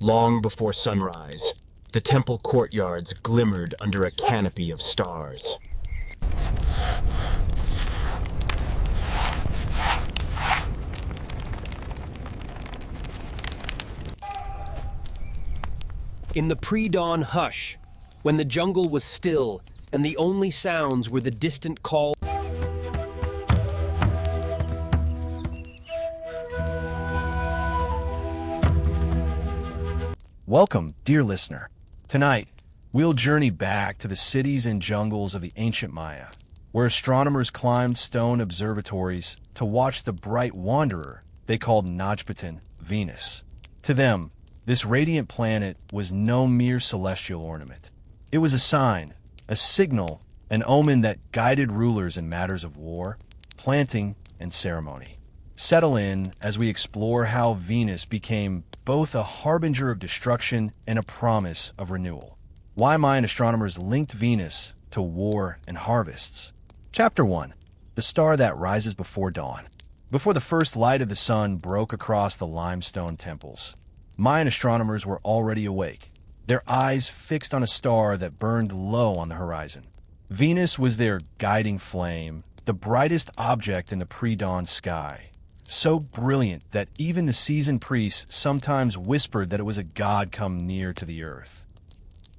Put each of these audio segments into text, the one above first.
Long before sunrise, the temple courtyards glimmered under a canopy of stars. In the pre-dawn hush, when the jungle was still and the only sounds were the distant call. Welcome, dear listener. Tonight, we'll journey back to the cities and jungles of the ancient Maya, where astronomers climbed stone observatories to watch the bright wanderer they called Najpatan, Venus. To them, this radiant planet was no mere celestial ornament. It was a sign, a signal, an omen that guided rulers in matters of war, planting, and ceremony. Settle in as we explore how Venus became both a harbinger of destruction and a promise of renewal. Why Mayan astronomers linked Venus to war and harvests. Chapter 1. The star that rises before dawn. Before the first light of the sun broke across the limestone temples, Mayan astronomers were already awake, their eyes fixed on a star that burned low on the horizon. Venus was their guiding flame, the brightest object in the pre-dawn sky, so brilliant that even the seasoned priests sometimes whispered that it was a god come near to the earth.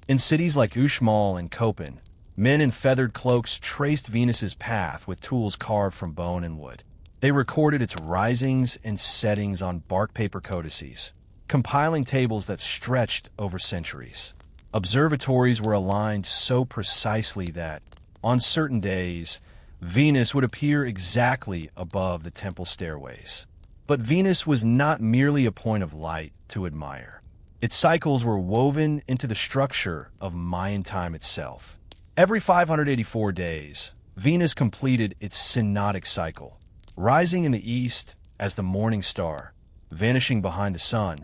In cities like Uxmal and Köpen, men in feathered cloaks traced Venus's path with tools carved from bone and wood. They recorded its risings and settings on bark paper codices, compiling tables that stretched over centuries. Observatories were aligned so precisely that, on certain days, Venus would appear exactly above the temple stairways. But Venus was not merely a point of light to admire. Its cycles were woven into the structure of Mayan time itself. Every 584 days, Venus completed its synodic cycle, rising in the east as the morning star, vanishing behind the sun,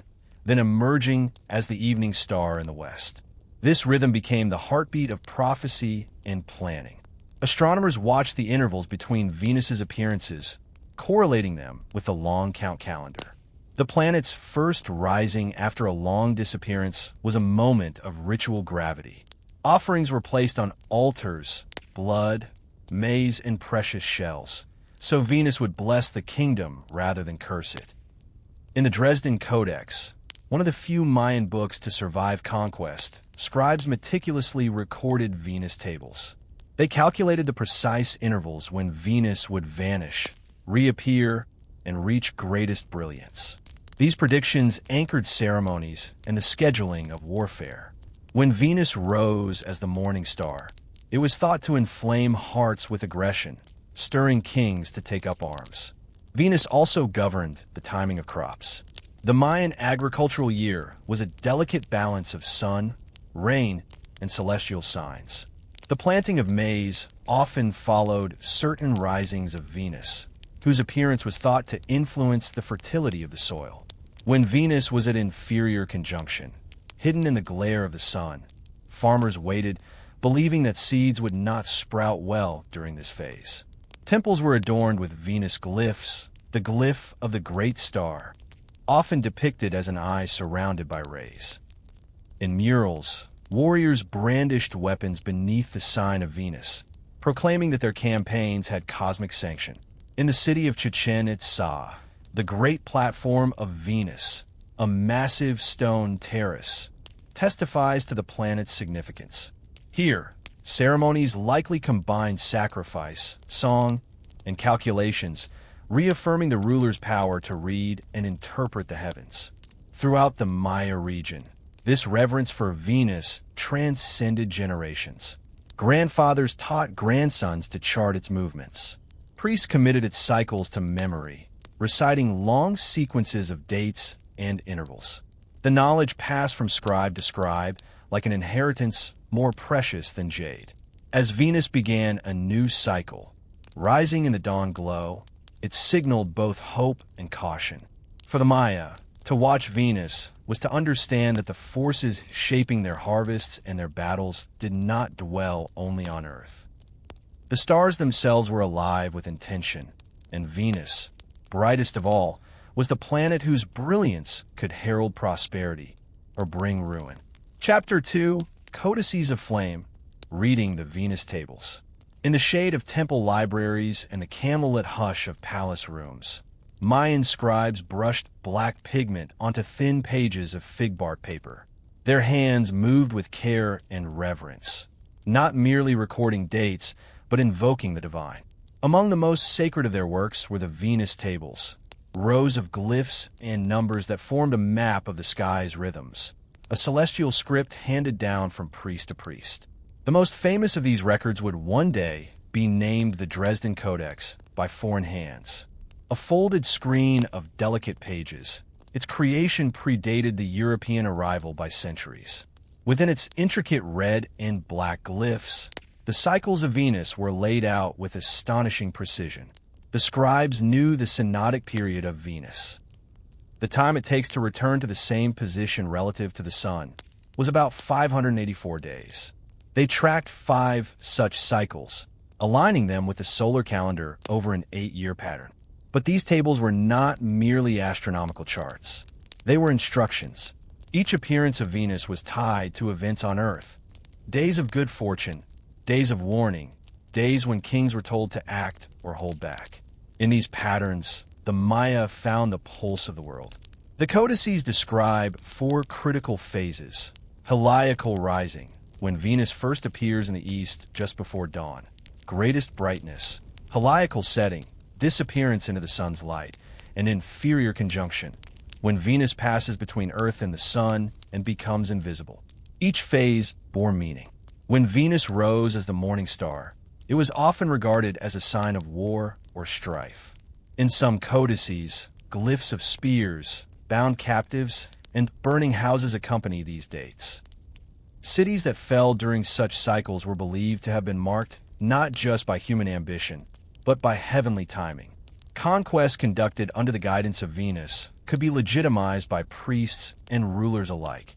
then emerging as the evening star in the west. This rhythm became the heartbeat of prophecy and planning. Astronomers watched the intervals between Venus's appearances, correlating them with the long count calendar. The planet's first rising after a long disappearance was a moment of ritual gravity. Offerings were placed on altars, blood, maize, and precious shells, so Venus would bless the kingdom rather than curse it. In the Dresden Codex, one of the few Mayan books to survive conquest, scribes meticulously recorded Venus tables. They calculated the precise intervals when Venus would vanish, reappear, and reach greatest brilliance. These predictions anchored ceremonies and the scheduling of warfare. When Venus rose as the morning star, it was thought to inflame hearts with aggression, stirring kings to take up arms. Venus also governed the timing of crops. The Mayan agricultural year was a delicate balance of sun, rain, and celestial signs. The planting of maize often followed certain risings of Venus, whose appearance was thought to influence the fertility of the soil. When Venus was at inferior conjunction, hidden in the glare of the sun, farmers waited, believing that seeds would not sprout well during this phase. Temples were adorned with Venus glyphs, the glyph of the great star, often depicted as an eye surrounded by rays. In murals, warriors brandished weapons beneath the sign of Venus, proclaiming that their campaigns had cosmic sanction. In the city of Chichen Itza, the great platform of Venus, a massive stone terrace, testifies to the planet's significance. Here, ceremonies likely combined sacrifice, song, and calculations, reaffirming the ruler's power to read and interpret the heavens. Throughout the Maya region, this reverence for Venus transcended generations. Grandfathers taught grandsons to chart its movements. Priests committed its cycles to memory, reciting long sequences of dates and intervals. The knowledge passed from scribe to scribe like an inheritance more precious than jade. As Venus began a new cycle, rising in the dawn glow, it signaled both hope and caution. For the Maya, to watch Venus was to understand that the forces shaping their harvests and their battles did not dwell only on Earth. The stars themselves were alive with intention, and Venus, brightest of all, was the planet whose brilliance could herald prosperity or bring ruin. Chapter 2, Codices of Flame, reading the Venus tables. In the shade of temple libraries and the candlelit hush of palace rooms, Mayan scribes brushed black pigment onto thin pages of fig bark paper. Their hands moved with care and reverence, not merely recording dates, but invoking the divine. Among the most sacred of their works were the Venus tables, rows of glyphs and numbers that formed a map of the sky's rhythms, a celestial script handed down from priest to priest. The most famous of these records would one day be named the Dresden Codex by foreign hands. A folded screen of delicate pages, its creation predated the European arrival by centuries. Within its intricate red and black glyphs, the cycles of Venus were laid out with astonishing precision. The scribes knew the synodic period of Venus. The time it takes to return to the same position relative to the sun was about 584 days. They tracked 5 such cycles, aligning them with the solar calendar over an 8-year pattern. But these tables were not merely astronomical charts. They were instructions. Each appearance of Venus was tied to events on Earth. Days of good fortune, days of warning, days when kings were told to act or hold back. In these patterns, the Maya found the pulse of the world. The codices describe 4 critical phases. Heliacal rising, when Venus first appears in the east just before dawn. Greatest brightness. Heliacal setting, disappearance into the sun's light. An inferior conjunction, when Venus passes between Earth and the sun and becomes invisible. Each phase bore meaning. When Venus rose as the morning star, it was often regarded as a sign of war or strife. In some codices, glyphs of spears, bound captives, and burning houses accompany these dates. Cities that fell during such cycles were believed to have been marked not just by human ambition, but by heavenly timing. Conquests conducted under the guidance of Venus could be legitimized by priests and rulers alike.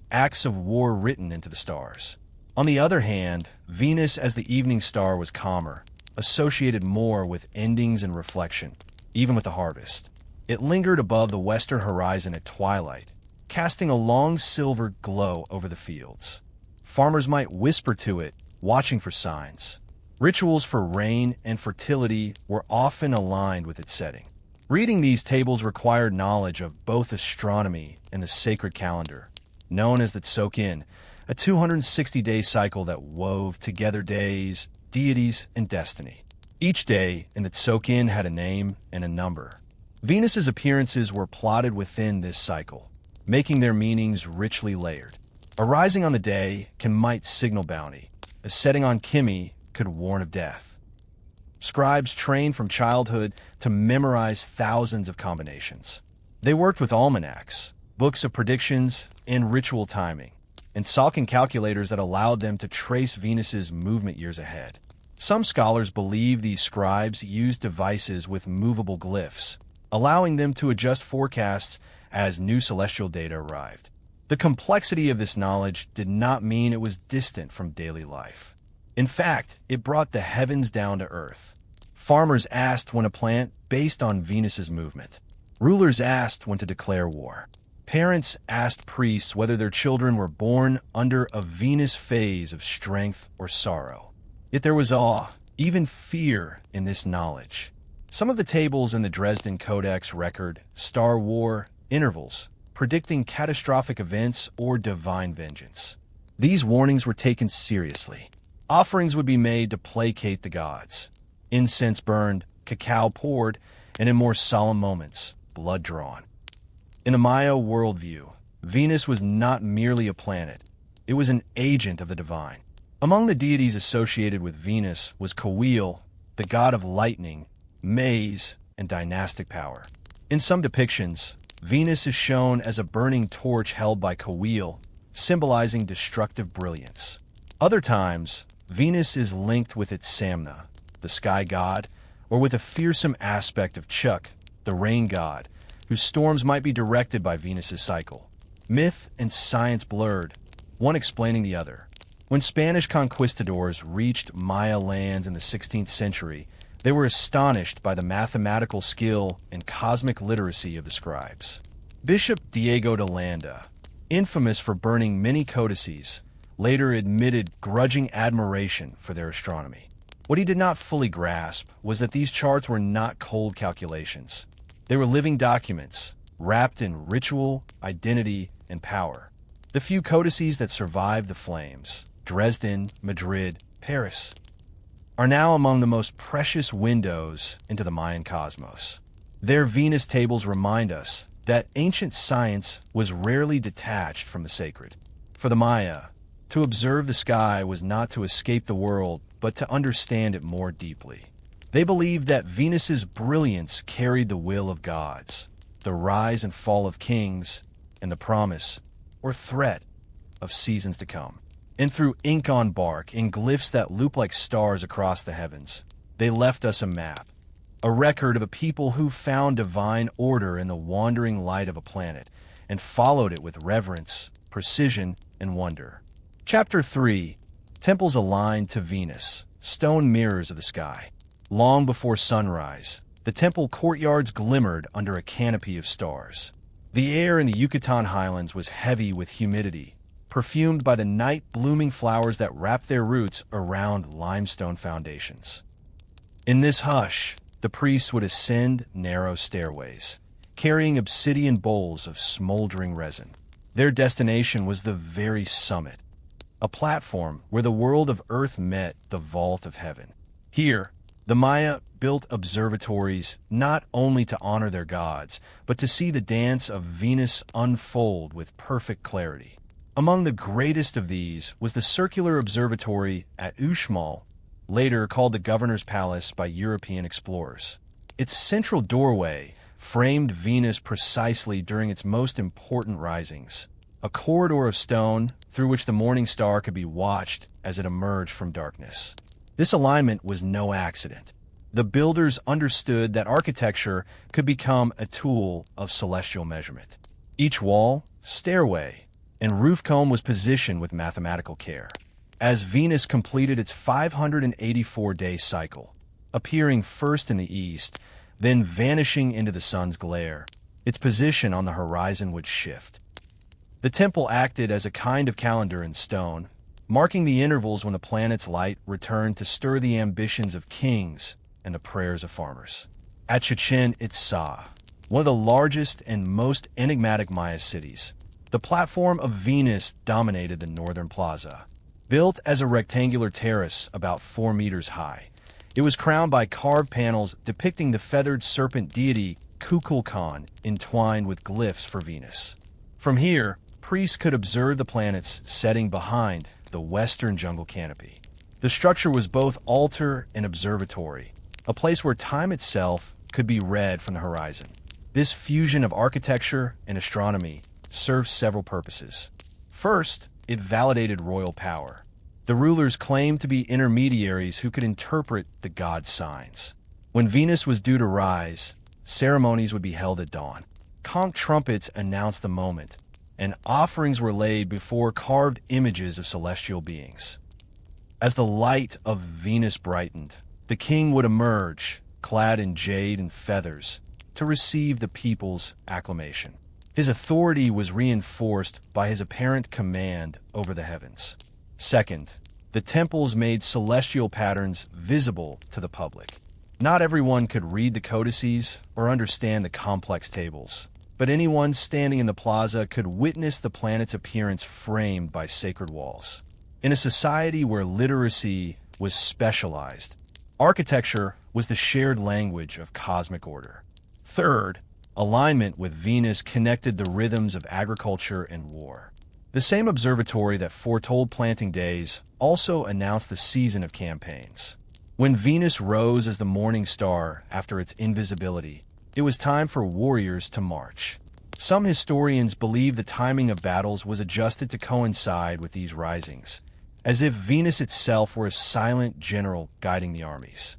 Acts of war written into the stars. On the other hand, Venus as the evening star was calmer, associated more with endings and reflection, even with the harvest. It lingered above the western horizon at twilight, casting a long silver glow over the fields. Farmers might whisper to it, watching for signs. Rituals for rain and fertility were often aligned with its setting. Reading these tables required knowledge of both astronomy and the sacred calendar, known as the Tsokin, a 260-day cycle that wove together days, deities, and destiny. Each day in the Tsokin had a name and a number. Venus's appearances were plotted within this cycle, making their meanings richly layered. A rising on the day might signal bounty. A setting on Kimi could warn of death. Scribes trained from childhood to memorize thousands of combinations. They worked with almanacs, books of predictions, and ritual timing, and Salkin calculators that allowed them to trace Venus's movement years ahead. Some scholars believe these scribes used devices with movable glyphs, allowing them to adjust forecasts as new celestial data arrived. The complexity of this knowledge did not mean it was distant from daily life. In fact, it brought the heavens down to earth. Farmers asked when to plant based on Venus's movement. Rulers asked when to declare war. Parents asked priests whether their children were born under a Venus phase of strength or sorrow. Yet there was awe, even fear, in this knowledge. Some of the tables in the Dresden Codex record star war intervals, predicting catastrophic events or divine vengeance. These warnings were taken seriously. Offerings would be made to placate the gods. Incense burned, cacao poured, and in more solemn moments, blood drawn. In a Maya worldview, Venus was not merely a planet. It was an agent of the divine. Among the deities associated with Venus was Kawil, the god of lightning, maize, and dynastic power. In some depictions, Venus is shown as a burning torch held by Kawil, symbolizing destructive brilliance. Other times, Venus is linked with its Samna, the sky god, or with a fearsome aspect of Chuk, the rain god, whose storms might be directed by Venus's cycle. Myth and science blurred, one explaining the other. When Spanish conquistadors reached Maya lands in the 16th century, they were astonished by the mathematical skill and cosmic literacy of the scribes. Bishop Diego de Landa, infamous for burning many codices, later admitted grudging admiration for their astronomy. What he did not fully grasp was that these charts were not cold calculations. They were living documents, wrapped in ritual, identity, and power. The few codices that survived the flames, Dresden, Madrid, Paris, are now among the most precious windows into the Mayan cosmos. Their Venus tables remind us that ancient science was rarely detached from the sacred. For the Maya, to observe the sky was not to escape the world, but to understand it more deeply. They believed that Venus's brilliance carried the will of gods, the rise and fall of kings, and the promise, or threat, of seasons to come. And through ink on bark and glyphs that loop like stars across the heavens, they left us a map, a record of a people who found divine order in the wandering light of a planet and followed it with reverence, precision, and wonder. Chapter 3. Temples aligned to Venus, stone mirrors of the sky. Long before sunrise, the temple courtyards glimmered under a canopy of stars. The air in the Yucatan highlands was heavy with humidity, perfumed by the night-blooming flowers that wrapped their roots around limestone foundations. In this hush, the priests would ascend narrow stairways, carrying obsidian bowls of smoldering resin. Their destination was the very summit, a platform where the world of earth met the vault of heaven. Here, the Maya built observatories not only to honor their gods, but to see the dance of Venus unfold with perfect clarity. Among the greatest of these was the circular observatory at Uxmal, later called the Governor's Palace by European explorers. Its central doorway framed Venus precisely during its most important risings, a corridor of stone through which the morning star could be watched as it emerged from darkness. This alignment was no accident. The builders understood that architecture could become a tool of celestial measurement. Each wall, stairway, and roof comb was positioned with mathematical care. As Venus completed its 584-day cycle, appearing first in the east, then vanishing into the sun's glare, its position on the horizon would shift. The temple acted as a kind of calendar in stone, marking the intervals when the planet's light returned to stir the ambitions of kings and the prayers of farmers. At Chichen Itza, one of the largest and most enigmatic Maya cities, the platform of Venus dominated the northern plaza. Built as a rectangular terrace about 4 meters high, it was crowned by carved panels depicting the feathered serpent deity Kukulkan entwined with glyphs for Venus. From here, priests could observe the planets setting behind the western jungle canopy. The structure was both altar and observatory, a place where time itself could be read from the horizon. This fusion of architecture and astronomy served several purposes. First, it validated royal power. The rulers claimed to be intermediaries who could interpret the gods' signs. When Venus was due to rise, ceremonies would be held at dawn. Conch trumpets announced the moment, and offerings were laid before carved images of celestial beings. As the light of Venus brightened, the king would emerge, clad in jade and feathers, to receive the people's acclamation. His authority was reinforced by his apparent command over the heavens. Second, the temples made celestial patterns visible to the public. Not everyone could read the codices or understand the complex tables, but anyone standing in the plaza could witness the planet's appearance framed by sacred walls. In a society where literacy was specialized, architecture was the shared language of cosmic order. Third, alignment with Venus connected the rhythms of agriculture and war. The same observatory that foretold planting days also announced the season of campaigns. When Venus rose as the morning star after its invisibility, it was time for warriors to march. Some historians believe the timing of battles was adjusted to coincide with these risings, as if Venus itself were a silent general guiding the armies.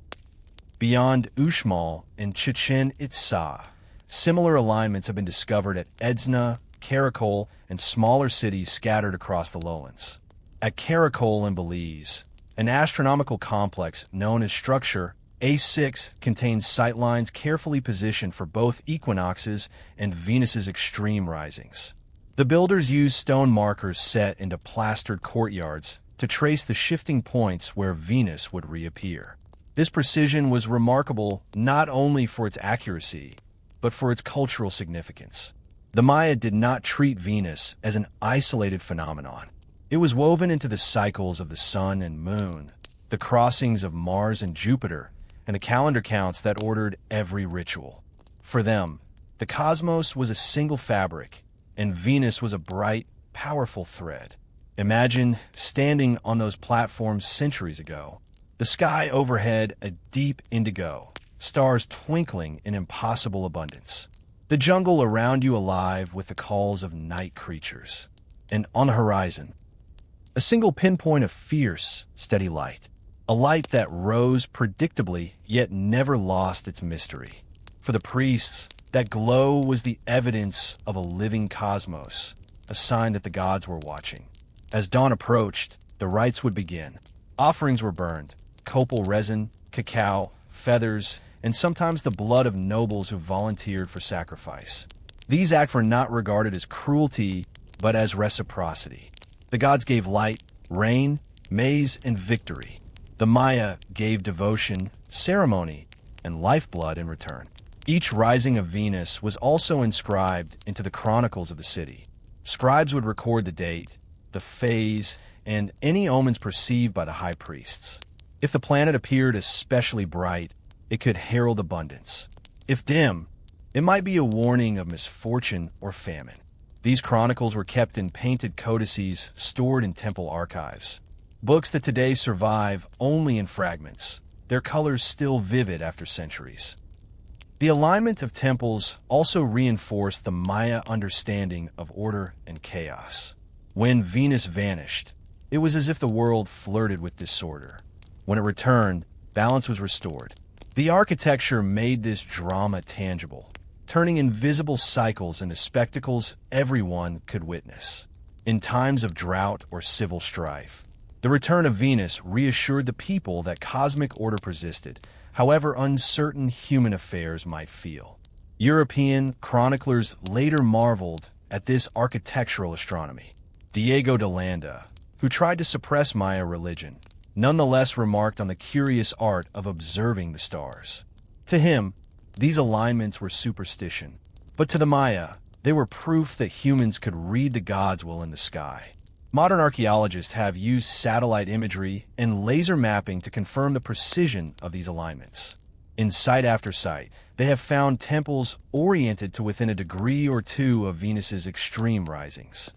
Beyond Uxmal and Chichen Itza, similar alignments have been discovered at Edzna, Caracol, and smaller cities scattered across the lowlands. At Caracol in Belize, an astronomical complex known as Structure A6 contains sightlines carefully positioned for both equinoxes and Venus's extreme risings. The builders used stone markers set into plastered courtyards to trace the shifting points where Venus would reappear. This precision was remarkable not only for its accuracy, but for its cultural significance. The Maya did not treat Venus as an isolated phenomenon. It was woven into the cycles of the sun and moon, the crossings of Mars and Jupiter, and the calendar counts that ordered every ritual. For them, the cosmos was a single fabric, and Venus was a bright, powerful thread. Imagine standing on those platforms centuries ago. The sky overhead a deep indigo, stars twinkling in impossible abundance. The jungle around you alive with the calls of night creatures. And on the horizon, a single pinpoint of fierce, steady light. A light that rose predictably, yet never lost its mystery. For the priests, that glow was the evidence of a living cosmos, a sign that the gods were watching. As dawn approached, the rites would begin. Offerings were burned, copal resin, cacao, feathers, and sometimes the blood of nobles who volunteered for sacrifice. These acts were not regarded as cruelty, but as reciprocity. The gods gave light, rain, maize, and victory. The Maya gave devotion, ceremony, and lifeblood in return. Each rising of Venus was also inscribed into the chronicles of the city. Scribes would record the date, the phase, and any omens perceived by the high priests. If the planet appeared especially bright, it could herald abundance. If dim, it might be a warning of misfortune or famine. These chronicles were kept in painted codices stored in temple archives. Books that today survive only in fragments, their colors still vivid after centuries. The alignment of temples also reinforced the Maya understanding of order and chaos. When Venus vanished, it was as if the world flirted with disorder. When it returned, balance was restored. The architecture made this drama tangible, turning invisible cycles into spectacles everyone could witness. In times of drought or civil strife, the return of Venus reassured the people that cosmic order persisted, however uncertain human affairs might feel. European chroniclers later marveled at this architectural astronomy. Diego de Landa, who tried to suppress Maya religion, nonetheless remarked on the curious art of observing the stars. To him, these alignments were superstition, but to the Maya, they were proof that humans could read the gods' will in the sky. Modern archaeologists have used satellite imagery and laser mapping to confirm the precision of these alignments. In site after site, they have found temples oriented to within a degree or two of Venus's extreme risings.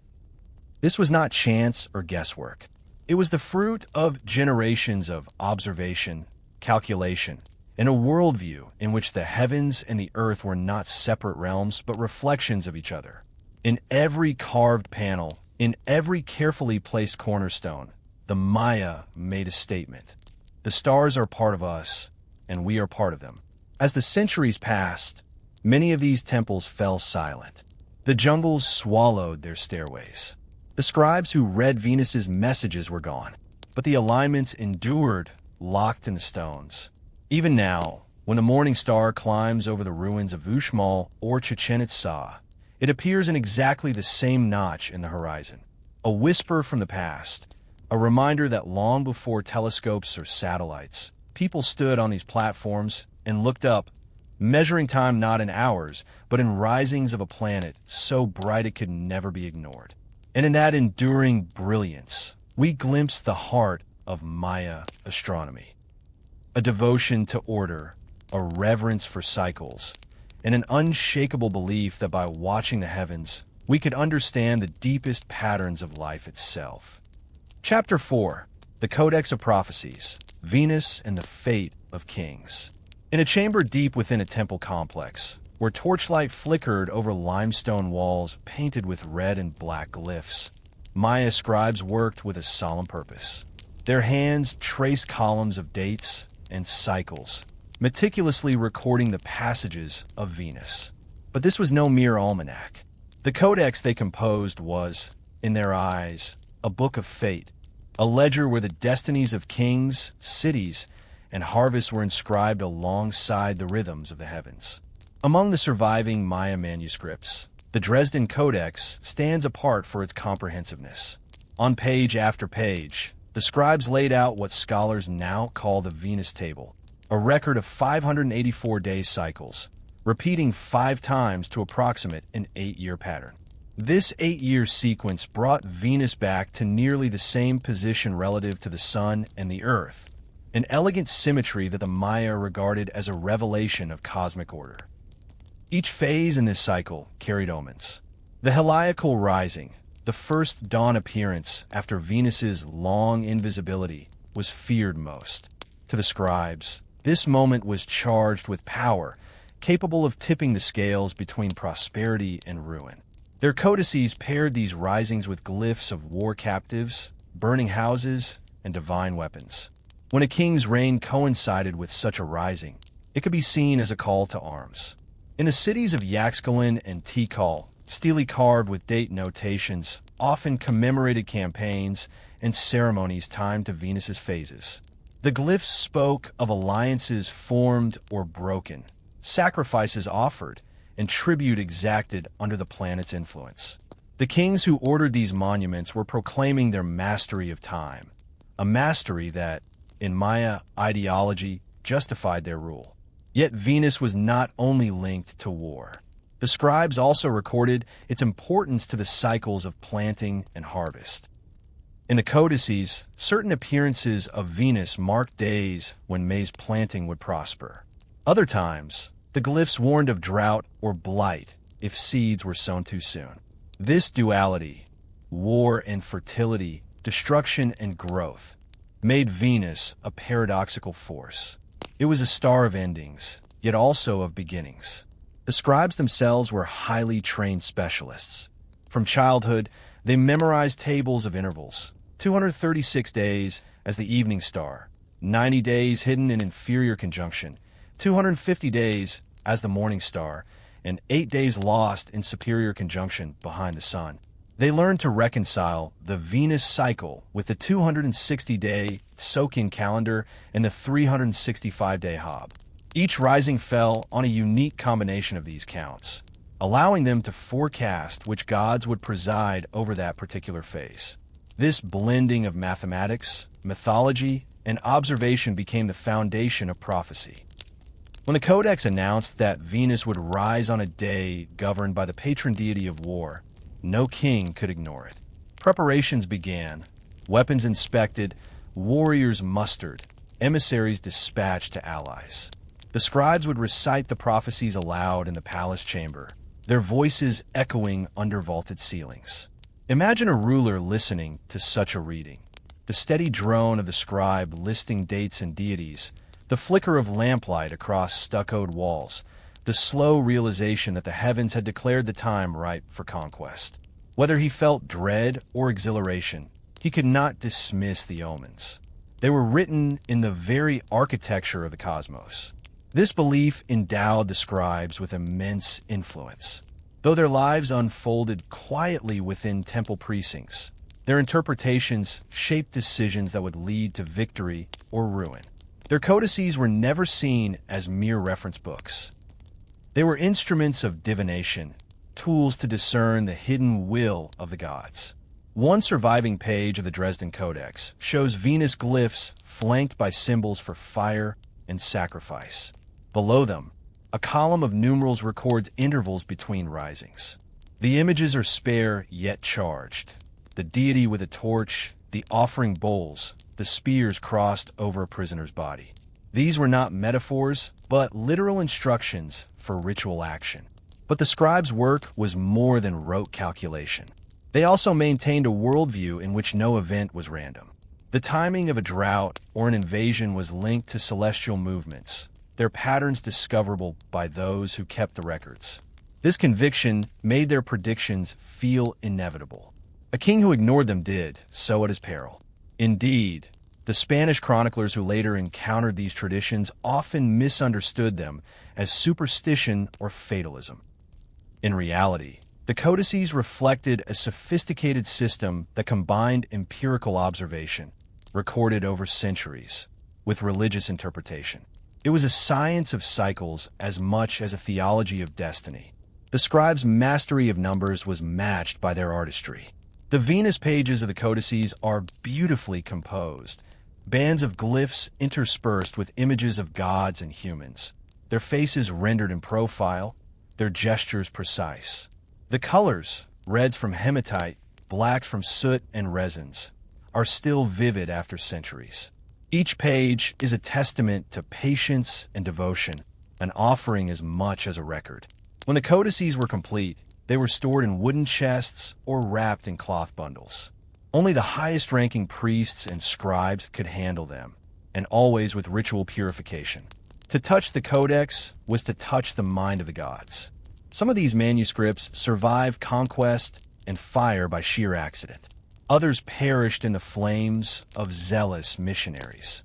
This was not chance or guesswork. It was the fruit of generations of observation, calculation, and a worldview in which the heavens and the earth were not separate realms but reflections of each other. In every carved panel, in every carefully placed cornerstone, the Maya made a statement. The stars are part of us, and we are part of them. As the centuries passed, many of these temples fell silent. The jungles swallowed their stairways. The scribes who read Venus's messages were gone, but the alignments endured, locked in the stones. Even now, when the morning star climbs over the ruins of Uxmal or Chichen Itza, it appears in exactly the same notch in the horizon. A whisper from the past, a reminder that long before telescopes or satellites, people stood on these platforms and looked up, measuring time not in hours, but in risings of a planet so bright it could never be ignored. And in that enduring brilliance, we glimpse the heart of Maya astronomy. A devotion to order, a reverence for cycles, and an unshakable belief that by watching the heavens, we could understand the deepest patterns of life itself. Chapter 4. The Codex of Prophecies, Venus and the Fate of Kings. In a chamber deep within a temple complex, where torchlight flickered over limestone walls painted with red and black glyphs, Maya scribes worked with a solemn purpose. Their hands traced columns of dates and cycles, meticulously recording the passages of Venus. But this was no mere almanac. The codex they composed was, in their eyes, a book of fate, a ledger where the destinies of kings, cities, and harvests were inscribed alongside the rhythms of the heavens. Among the surviving Maya manuscripts, The Dresden Codex stands apart for its comprehensiveness. On page after page, the scribes laid out what scholars now call the Venus Table, a record of 584 day cycles, repeating 5 times to approximate an 8-year pattern. This 8-year sequence brought Venus back to nearly the same position relative to the Sun and the Earth, an elegant symmetry that the Maya regarded as a revelation of cosmic order. Each phase in this cycle carried omens. The heliacal rising, the first dawn appearance after Venus's long invisibility, was feared most. To the scribes, this moment was charged with power, capable of tipping the scales between prosperity and ruin. Their codices paired these risings with glyphs of war captives, burning houses, and divine weapons. When a king's reign coincided with such a rising, it could be seen as a call to arms. In the cities of Yaxchilan and Tikal, steely carved with date notations, often commemorated campaigns and ceremonies timed to Venus's phases. The glyphs spoke of alliances formed or broken, sacrifices offered, and tribute exacted under the planet's influence. The kings who ordered these monuments were proclaiming their mastery of time, a mastery that, in Maya ideology, justified their rule. Yet Venus was not only linked to war. The scribes also recorded its importance to the cycles of planting and harvest. In the codices, certain appearances of Venus marked days when maize planting would prosper. Other times, the glyphs warned of drought or blight if seeds were sown too soon. This duality, war and fertility, destruction and growth, made Venus a paradoxical force. It was a star of endings, yet also of beginnings. The scribes themselves were highly trained specialists. From childhood, they memorized tables of intervals, 236 days as the evening star, 90 days hidden in inferior conjunction, 250 days as the morning star, and 8 days lost in superior conjunction behind the sun. They learned to reconcile the Venus cycle with the 260-day soak-in calendar and the 365-day Hob. Each rising fell on a unique combination of these counts, allowing them to forecast which gods would preside over that particular phase. This blending of mathematics, mythology, and observation became the foundation of prophecy. When the Codex announced that Venus would rise on a day governed by the patron deity of war, no king could ignore it. Preparations began, weapons inspected, warriors mustered, emissaries dispatched to allies. The scribes would recite the prophecies aloud in the palace chamber, their voices echoing under vaulted ceilings. Imagine a ruler listening to such a reading. The steady drone of the scribe listing dates and deities, the flicker of lamplight across stuccoed walls, the slow realization that the heavens had declared the time ripe for conquest. Whether he felt dread or exhilaration, he could not dismiss the omens. They were written in the very architecture of the cosmos. This belief endowed the scribes with immense influence. Though their lives unfolded quietly within temple precincts, their interpretations shaped decisions that would lead to victory or ruin. Their codices were never seen as mere reference books. They were instruments of divination, tools to discern the hidden will of the gods. One surviving page of the Dresden Codex shows Venus glyphs flanked by symbols for fire and sacrifice. Below them, a column of numerals records intervals between risings. The images are spare yet charged. The deity with a torch, the offering bowls, the spears crossed over a prisoner's body. These were not metaphors, but literal instructions for ritual action. But the scribes' work was more than rote calculation. They also maintained a worldview in which no event was random. The timing of a drought or an invasion was linked to celestial movements, their patterns discoverable by those who kept the records. This conviction made their predictions feel inevitable. A king who ignored them did so at his peril. Indeed, the Spanish chroniclers who later encountered these traditions often misunderstood them as superstition or fatalism. In reality, the codices reflected a sophisticated system that combined empirical observation, recorded over centuries, with religious interpretation. It was a science of cycles as much as a theology of destiny. The scribes' mastery of numbers was matched by their artistry. The Venus pages of the codices are beautifully composed, bands of glyphs interspersed with images of gods and humans, their faces rendered in profile, their gestures precise. The colors, reds from hematite, blacks from soot and resins, are still vivid after centuries. Each page is a testament to patience and devotion, an offering as much as a record. When the codices were complete, they were stored in wooden chests or wrapped in cloth bundles. Only the highest-ranking priests and scribes could handle them, and always with ritual purification. To touch the codex was to touch the mind of the gods. Some of these manuscripts survived conquest and fire by sheer accident. Others perished in the flames of zealous missionaries.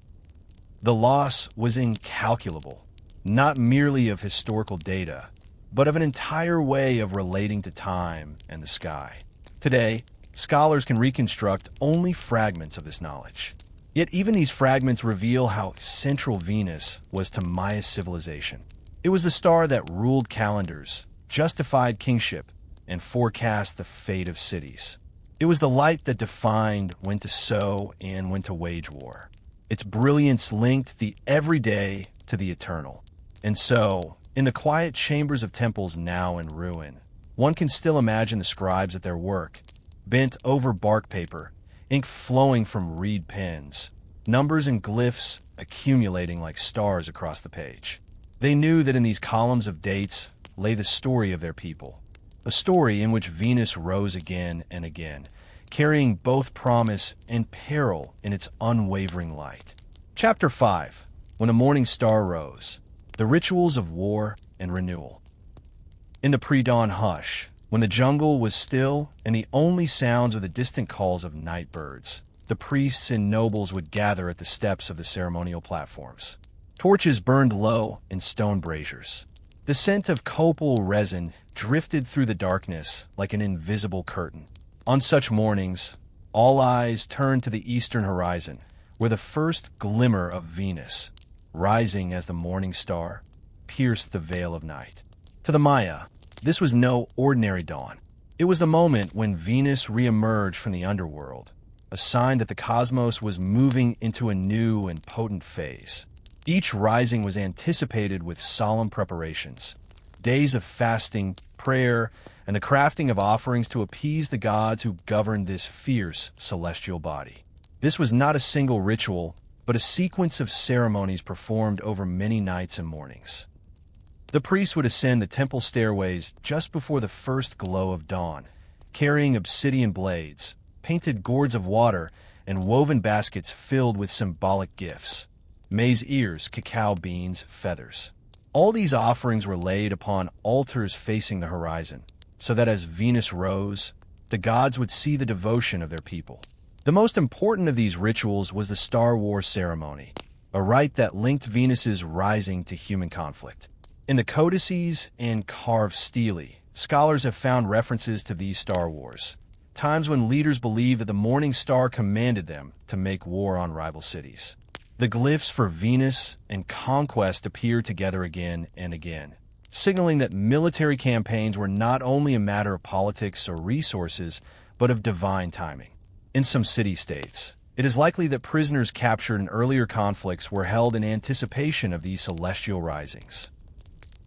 The loss was incalculable, not merely of historical data, but of an entire way of relating to time and the sky. Today, scholars can reconstruct only fragments of this knowledge. Yet even these fragments reveal how central Venus was to Maya civilization. It was the star that ruled calendars, justified kingship, and forecast the fate of cities. It was the light that defined when to sow and when to wage war. Its brilliance linked the everyday to the eternal. And so, in the quiet chambers of temples now in ruin, one can still imagine the scribes at their work, bent over bark paper, ink flowing from reed pens, numbers and glyphs accumulating like stars across the page. They knew that in these columns of dates lay the story of their people, a story in which Venus rose again and again, carrying both promise and peril in its unwavering light. Chapter 5. When the morning star rose. The rituals of war and renewal. In the pre-dawn hush, when the jungle was still and the only sounds were the distant calls of night birds, the priests and nobles would gather at the steps of the ceremonial platforms. Torches burned low in stone braziers. The scent of copal resin drifted through the darkness like an invisible curtain. On such mornings, all eyes turned to the eastern horizon, where the first glimmer of Venus, rising as the morning star, pierced the veil of night. To the Maya, this was no ordinary dawn. It was the moment when Venus reemerged from the underworld, a sign that the cosmos was moving into a new and potent phase. Each rising was anticipated with solemn preparations, days of fasting, prayer, and the crafting of offerings to appease the gods who governed this fierce celestial body. This was not a single ritual, but a sequence of ceremonies performed over many nights and mornings. The priests would ascend the temple stairways just before the first glow of dawn, carrying obsidian blades, painted gourds of water, and woven baskets filled with symbolic gifts: maize ears, cacao beans, feathers. All these offerings were laid upon altars facing the horizon, so that as Venus rose, the gods would see the devotion of their people. The most important of these rituals was the Star War ceremony, a rite that linked Venus's rising to human conflict. In the codices and carved stele, scholars have found references to these Star Wars, times when leaders believed that the morning star commanded them to make war on rival cities. The glyphs for Venus and conquest appear together again and again, signaling that military campaigns were not only a matter of politics or resources, but of divine timing. In some city-states, it is likely that prisoners captured in earlier conflicts were held in anticipation of these celestial risings.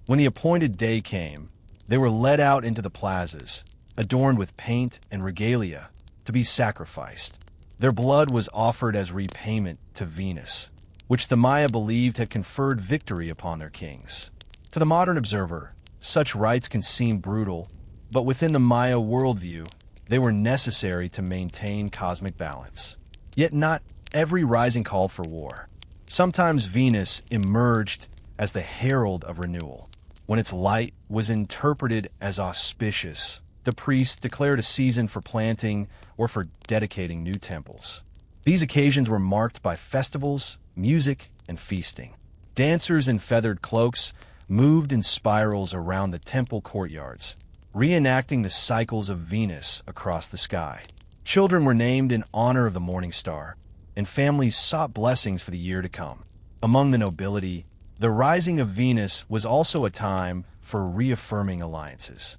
When the appointed day came, they were led out into the plazas, adorned with paint and regalia, to be sacrificed. Their blood was offered as repayment to Venus, which the Maya believed had conferred victory upon their kings. To the modern observer, such rites can seem brutal, but within the Maya worldview, they were necessary to maintain cosmic balance. Yet not every rising called for war. Sometimes Venus emerged as the herald of renewal. When its light was interpreted as auspicious, the priests declared a season for planting or for dedicating new temples. These occasions were marked by festivals, music, and feasting. Dancers in feathered cloaks moved in spirals around the temple courtyards, reenacting the cycles of Venus across the sky. Children were named in honor of the morning star, and families sought blessings for the year to come. Among the nobility, the rising of Venus was also a time for reaffirming alliances.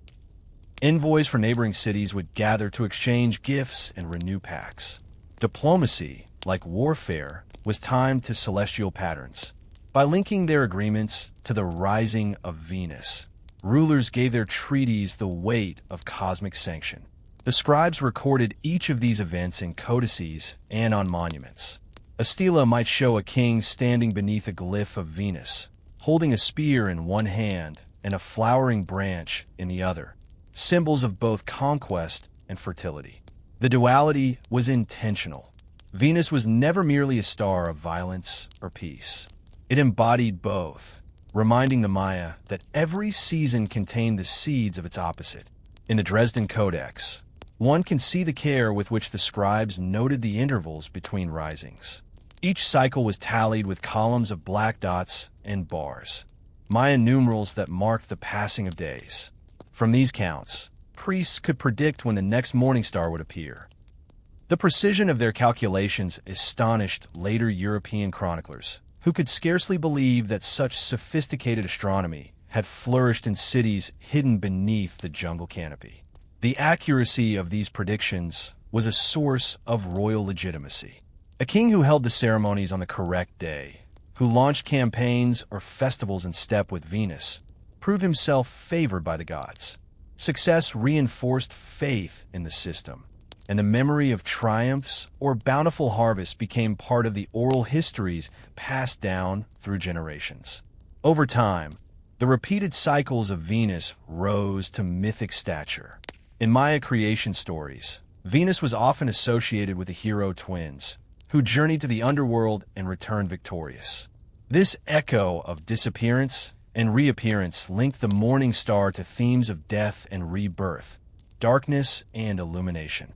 Envoys from neighboring cities would gather to exchange gifts and renew pacts. Diplomacy, like warfare, was timed to celestial patterns. By linking their agreements to the rising of Venus, rulers gave their treaties the weight of cosmic sanction. The scribes recorded each of these events in codices and on monuments. A stela might show a king standing beneath a glyph of Venus, holding a spear in one hand and a flowering branch in the other, symbols of both conquest and fertility. The duality was intentional. Venus was never merely a star of violence or peace. It embodied both, reminding the Maya that every season contained the seeds of its opposite. In the Dresden Codex, one can see the care with which the scribes noted the intervals between risings. Each cycle was tallied with columns of black dots and bars, Mayan numerals that marked the passing of days. From these counts, priests could predict when the next morning star would appear. The precision of their calculations astonished later European chroniclers, who could scarcely believe that such sophisticated astronomy had flourished in cities hidden beneath the jungle canopy. The accuracy of these predictions was a source of royal legitimacy. A king who held the ceremonies on the correct day, who launched campaigns or festivals in step with Venus, proved himself favored by the gods. Success reinforced faith in the system, and the memory of triumphs or bountiful harvests became part of the oral histories passed down through generations. Over time, the repeated cycles of Venus rose to mythic stature. In Maya creation stories, Venus was often associated with the hero twins, who journeyed to the underworld and returned victorious. This echo of disappearance and reappearance linked the morning star to themes of death and rebirth, darkness and illumination.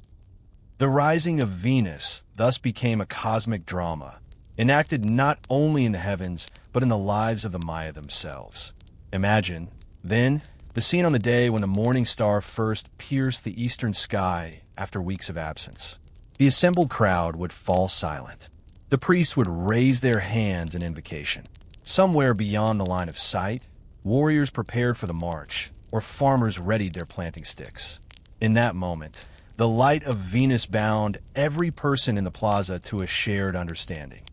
The rising of Venus thus became a cosmic drama, enacted not only in the heavens, but in the lives of the Maya themselves. Imagine, then, the scene on the day when the morning star first pierced the eastern sky after weeks of absence. The assembled crowd would fall silent. The priests would raise their hands in invocation. Somewhere beyond the line of sight, warriors prepared for the march, or farmers readied their planting sticks. In that moment, the light of Venus bound every person in the plaza to a shared understanding.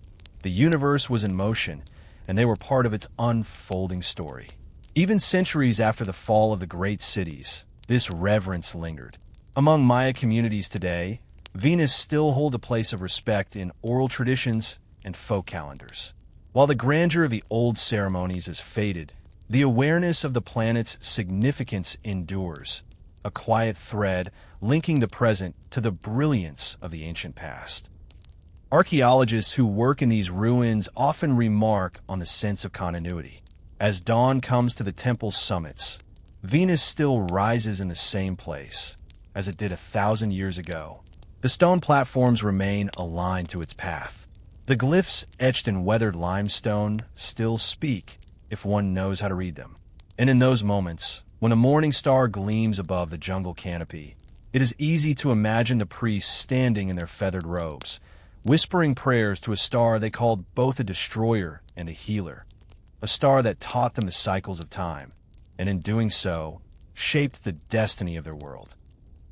The universe was in motion, and they were part of its unfolding story. Even centuries after the fall of the great cities, this reverence lingered. Among Maya communities today, Venus still holds a place of respect in oral traditions and folk calendars. While the grandeur of the old ceremonies has faded, the awareness of the planet's significance endures, a quiet thread linking the present to the brilliance of the ancient past. Archaeologists who work in these ruins often remark on the sense of continuity. As dawn comes to the temple's summits, Venus still rises in the same place as it did 1,000 years ago. The stone platforms remain aligned to its path. The glyphs etched in weathered limestone still speak if one knows how to read them. And in those moments, when a morning star gleams above the jungle canopy, it is easy to imagine the priests standing in their feathered robes, whispering prayers to a star they called both a destroyer and a healer, a star that taught them the cycles of time, and in doing so, shaped the destiny of their world.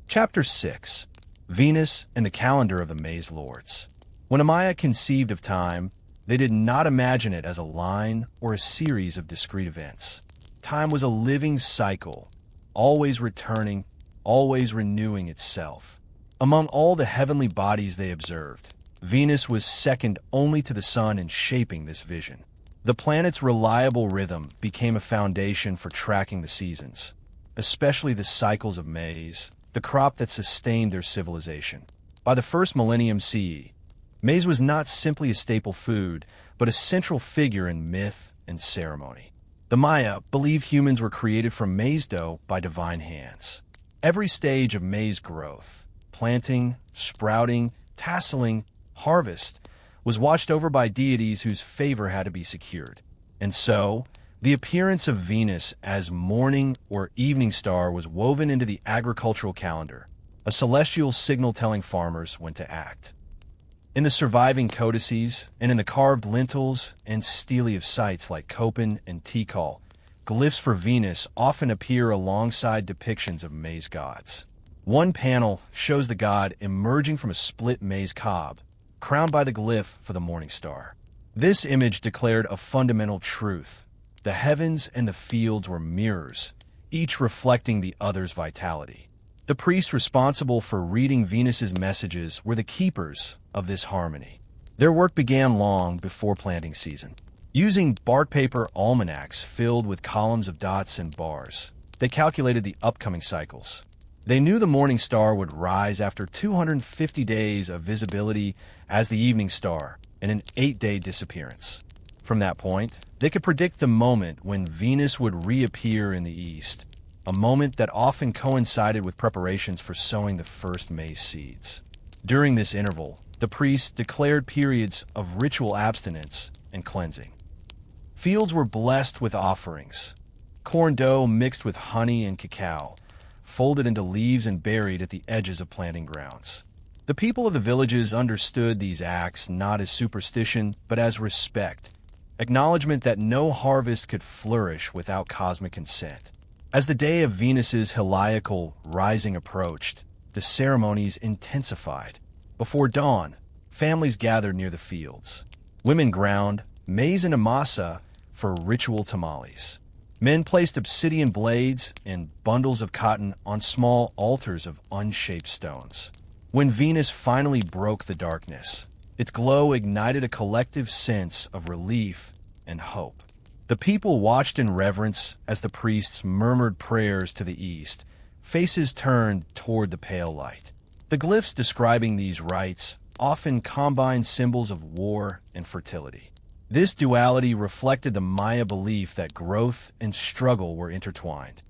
Chapter 6. Venus and the Calendar of the Maize Lords. When Amaya conceived of time, they did not imagine it as a line or a series of discrete events. Time was a living cycle, always returning, always renewing itself. Among all the heavenly bodies they observed, Venus was second only to the sun in shaping this vision. The planet's reliable rhythm became a foundation for tracking the seasons, especially the cycles of maize, the crop that sustained their civilization. By the first millennium CE, maize was not simply a staple food, but a central figure in myth and ceremony. The Maya believed humans were created from maize dough by divine hands. Every stage of maize growth, planting, sprouting, tasseling, harvest, was watched over by deities whose favor had to be secured. And so, the appearance of Venus as morning or evening star was woven into the agricultural calendar, a celestial signal telling farmers when to act. In the surviving codices and in the carved lintels and stele of sites like Copan and Tikal, glyphs for Venus often appear alongside depictions of maize gods. One panel shows the god emerging from a split maize cob, crowned by the glyph for the morning star. This image declared a fundamental truth. The heavens and the fields were mirrors, each reflecting the other's vitality. The priests responsible for reading Venus's messages were the keepers of this harmony. Their work began long before planting season. Using bark paper almanacs filled with columns of dots and bars, they calculated the upcoming cycles. They knew the morning star would rise after 250 days of visibility as the evening star and an 8-day disappearance. From that point, they could predict the moment when Venus would reappear in the east, a moment that often coincided with preparations for sowing the first maize seeds. During this interval, the priests declared periods of ritual abstinence and cleansing. Fields were blessed with offerings, corn dough mixed with honey and cacao, folded into leaves and buried at the edges of planting grounds. The people of the villages understood these acts not as superstition, but as respect, acknowledgement that no harvest could flourish without cosmic consent. As the day of Venus's heliacal rising approached, the ceremonies intensified. Before dawn, families gathered near the fields. Women ground maize into masa for ritual tamales. Men placed obsidian blades and bundles of cotton on small altars of unshaped stones. When Venus finally broke the darkness, its glow ignited a collective sense of relief and hope. The people watched in reverence as the priests murmured prayers to the east, faces turned toward the pale light. The glyphs describing these rites often combined symbols of war and fertility. This duality reflected the Maya belief that growth and struggle were intertwined.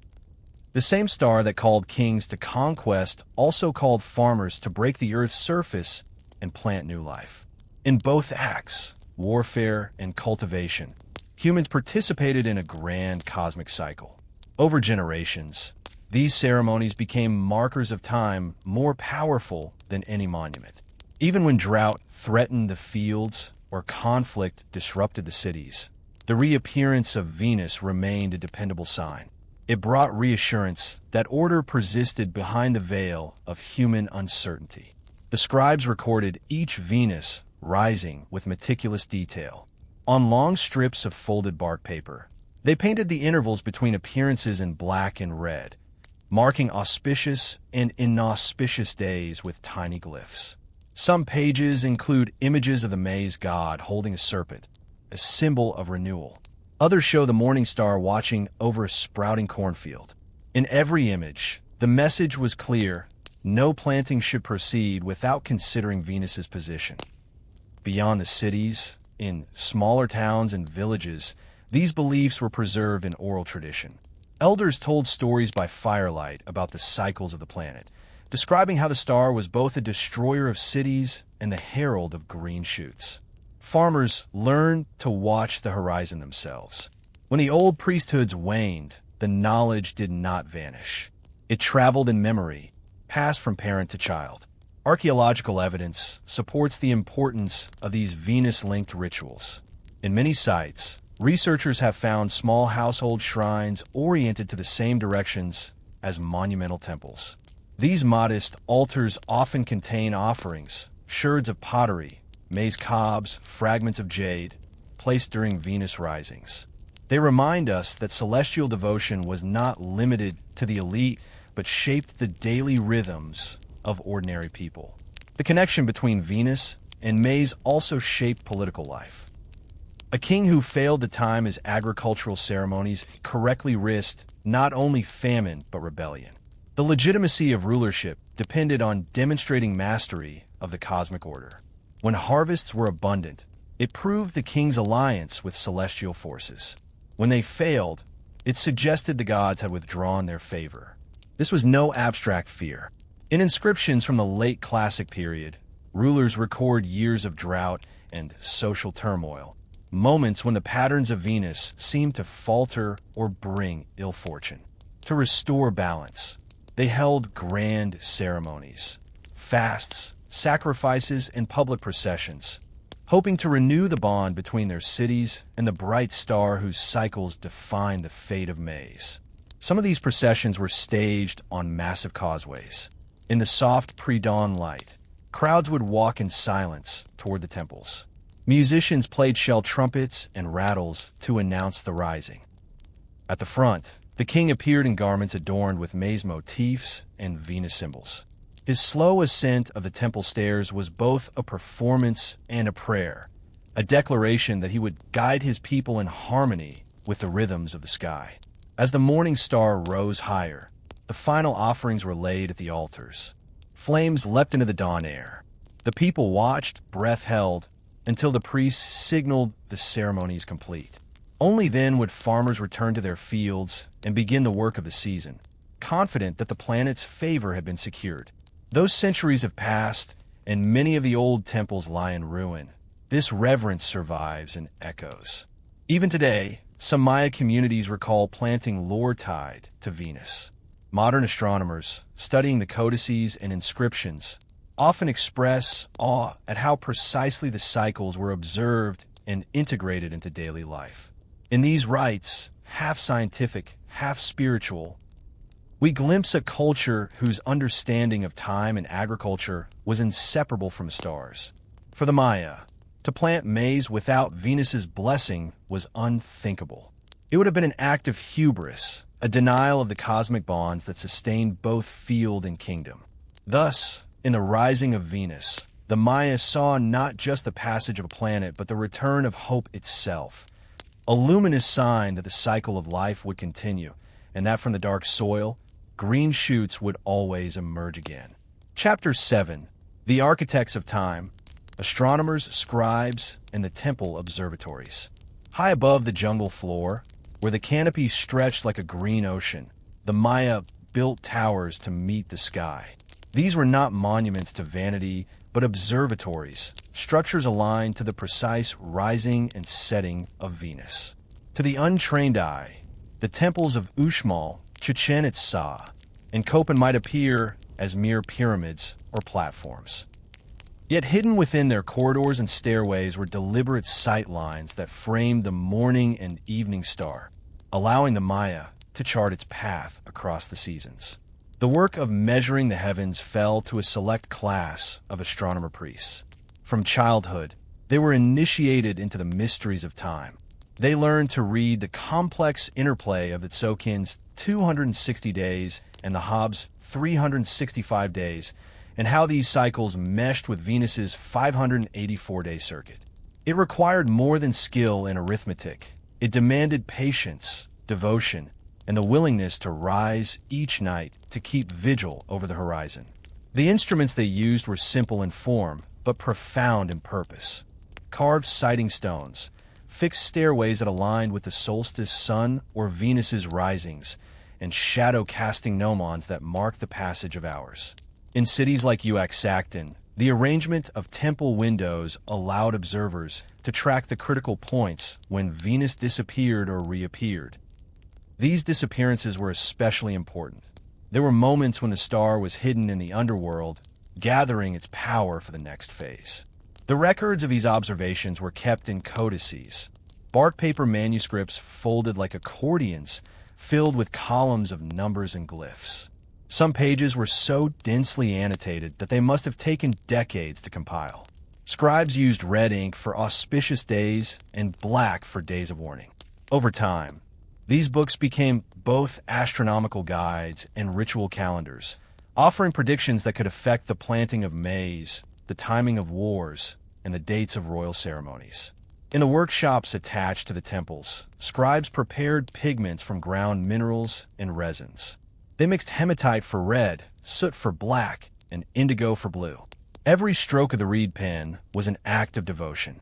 The same star that called kings to conquest also called farmers to break the earth's surface and plant new life. In both acts, warfare and cultivation, humans participated in a grand cosmic cycle. Over generations, these ceremonies became markers of time more powerful than any monument. Even when drought threatened the fields or conflict disrupted the cities, the reappearance of Venus remained a dependable sign. It brought reassurance that order persisted behind the veil of human uncertainty. The scribes recorded each Venus rising with meticulous detail. On long strips of folded bark paper, they painted the intervals between appearances in black and red, marking auspicious and inauspicious days with tiny glyphs. Some pages include images of the maize god holding a serpent, a symbol of renewal. Others show the morning star watching over a sprouting cornfield. In every image, the message was clear: no planting should proceed without considering Venus's position. Beyond the cities, in smaller towns and villages, these beliefs were preserved in oral tradition. Elders told stories by firelight about the cycles of the planet, describing how the star was both a destroyer of cities and the herald of green shoots. Farmers learned to watch the horizon themselves. When the old priesthoods waned, the knowledge did not vanish. It traveled in memory, passed from parent to child. Archaeological evidence supports the importance of these Venus-linked rituals. In many sites, researchers have found small household shrines oriented to the same directions as monumental temples. These modest altars often contain offerings, sherds of pottery, maize cobs, fragments of jade, placed during Venus risings. They remind us that celestial devotion was not limited to the elite, but shaped the daily rhythms of ordinary people. The connection between Venus and maize also shaped political life. A king who failed to time his agricultural ceremonies correctly risked not only famine but rebellion. The legitimacy of rulership depended on demonstrating mastery of the cosmic order. When harvests were abundant, it proved the king's alliance with celestial forces. When they failed, it suggested the gods had withdrawn their favor. This was no abstract fear. In inscriptions from the late classic period, rulers record years of drought and social turmoil, moments when the patterns of Venus seemed to falter or bring ill fortune. To restore balance, they held grand ceremonies, fasts, sacrifices, and public processions, hoping to renew the bond between their cities and the bright star whose cycles define the fate of Mays. Some of these processions were staged on massive causeways. In the soft pre-dawn light, crowds would walk in silence toward the temples. Musicians played shell trumpets and rattles to announce the rising. At the front, the king appeared in garments adorned with Mays motifs and Venus symbols. His slow ascent of the temple stairs was both a performance and a prayer, a declaration that he would guide his people in harmony with the rhythms of the sky. As the morning star rose higher, the final offerings were laid at the altars. Flames leapt into the dawn air. The people watched, breath held, until the priests signaled the ceremonies complete. Only then would farmers return to their fields and begin the work of the season, confident that the planet's favor had been secured. Those centuries have passed, and many of the old temples lie in ruin. This reverence survives and echoes. Even today, some Maya communities recall planting lore-tide to Venus. Modern astronomers, studying the codices and inscriptions, often express awe at how precisely the cycles were observed and integrated into daily life. In these rites, half scientific, half spiritual, we glimpse a culture whose understanding of time and agriculture was inseparable from stars. For the Maya, to plant maize without Venus's blessing was unthinkable. It would have been an act of hubris, a denial of the cosmic bonds that sustained both field and kingdom. Thus, in the rising of Venus, the Maya saw not just the passage of a planet, but the return of hope itself, a luminous sign that the cycle of life would continue, and that from the dark soil, green shoots would always emerge again. Chapter 7. The Architects of Time, Astronomers, Scribes, and the Temple Observatories. High above the jungle floor, where the canopy stretched like a green ocean, the Maya built towers to meet the sky. These were not monuments to vanity, but observatories, structures aligned to the precise rising and setting of Venus. To the untrained eye, the temples of Uxmal, Chichen Itza, and Copan might appear as mere pyramids or platforms. Yet hidden within their corridors and stairways were deliberate sight lines that framed the morning and evening star, allowing the Maya to chart its path across the seasons. The work of measuring the heavens fell to a select class of astronomer priests. From childhood, they were initiated into the mysteries of time. They learned to read the complex interplay of the Tsokin's 260 days and the Hobbs' 365 days, and how these cycles meshed with Venus's 584-day circuit. It required more than skill in arithmetic. It demanded patience, devotion, and the willingness to rise each night to keep vigil over the horizon. The instruments they used were simple in form, but profound in purpose. Carved sighting stones, fixed stairways that aligned with the solstice sun or Venus's risings, and shadow-casting gnomons that marked the passage of hours. In cities like Uaxacton, the arrangement of temple windows allowed observers to track the critical points when Venus disappeared or reappeared. These disappearances were especially important. There were moments when the star was hidden in the underworld, gathering its power for the next phase. The records of these observations were kept in codices, bark paper manuscripts folded like accordions, filled with columns of numbers and glyphs. Some pages were so densely annotated that they must have taken decades to compile. Scribes used red ink for auspicious days and black for days of warning. Over time, these books became both astronomical guides and ritual calendars, offering predictions that could affect the planting of maize, the timing of wars, and the dates of royal ceremonies. In the workshops attached to the temples, scribes prepared pigments from ground minerals and resins. They mixed hematite for red, soot for black, and indigo for blue. Every stroke of the reed pen was an act of devotion.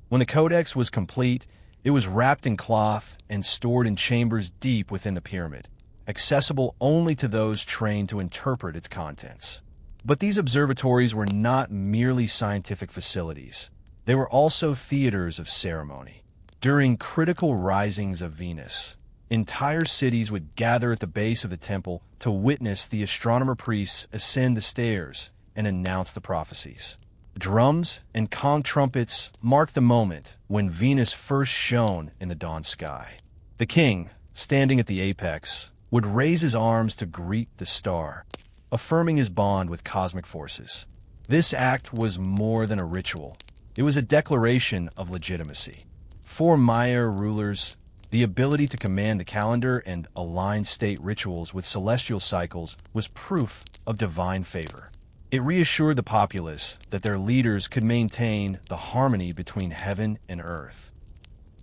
When the codex was complete, it was wrapped in cloth and stored in chambers deep within the pyramid, accessible only to those trained to interpret its contents. But these observatories were not merely scientific facilities. They were also theaters of ceremony. During critical risings of Venus, entire cities would gather at the base of the temple to witness the astronomer priests ascend the stairs and announce the prophecies. Drums and conch trumpets marked the moment when Venus first shone in the dawn sky. The king, standing at the apex, would raise his arms to greet the star, affirming his bond with cosmic forces. This act was more than a ritual. It was a declaration of legitimacy. For Maya rulers, the ability to command the calendar and align state rituals with celestial cycles was proof of divine favor. It reassured the populace that their leaders could maintain the harmony between heaven and earth.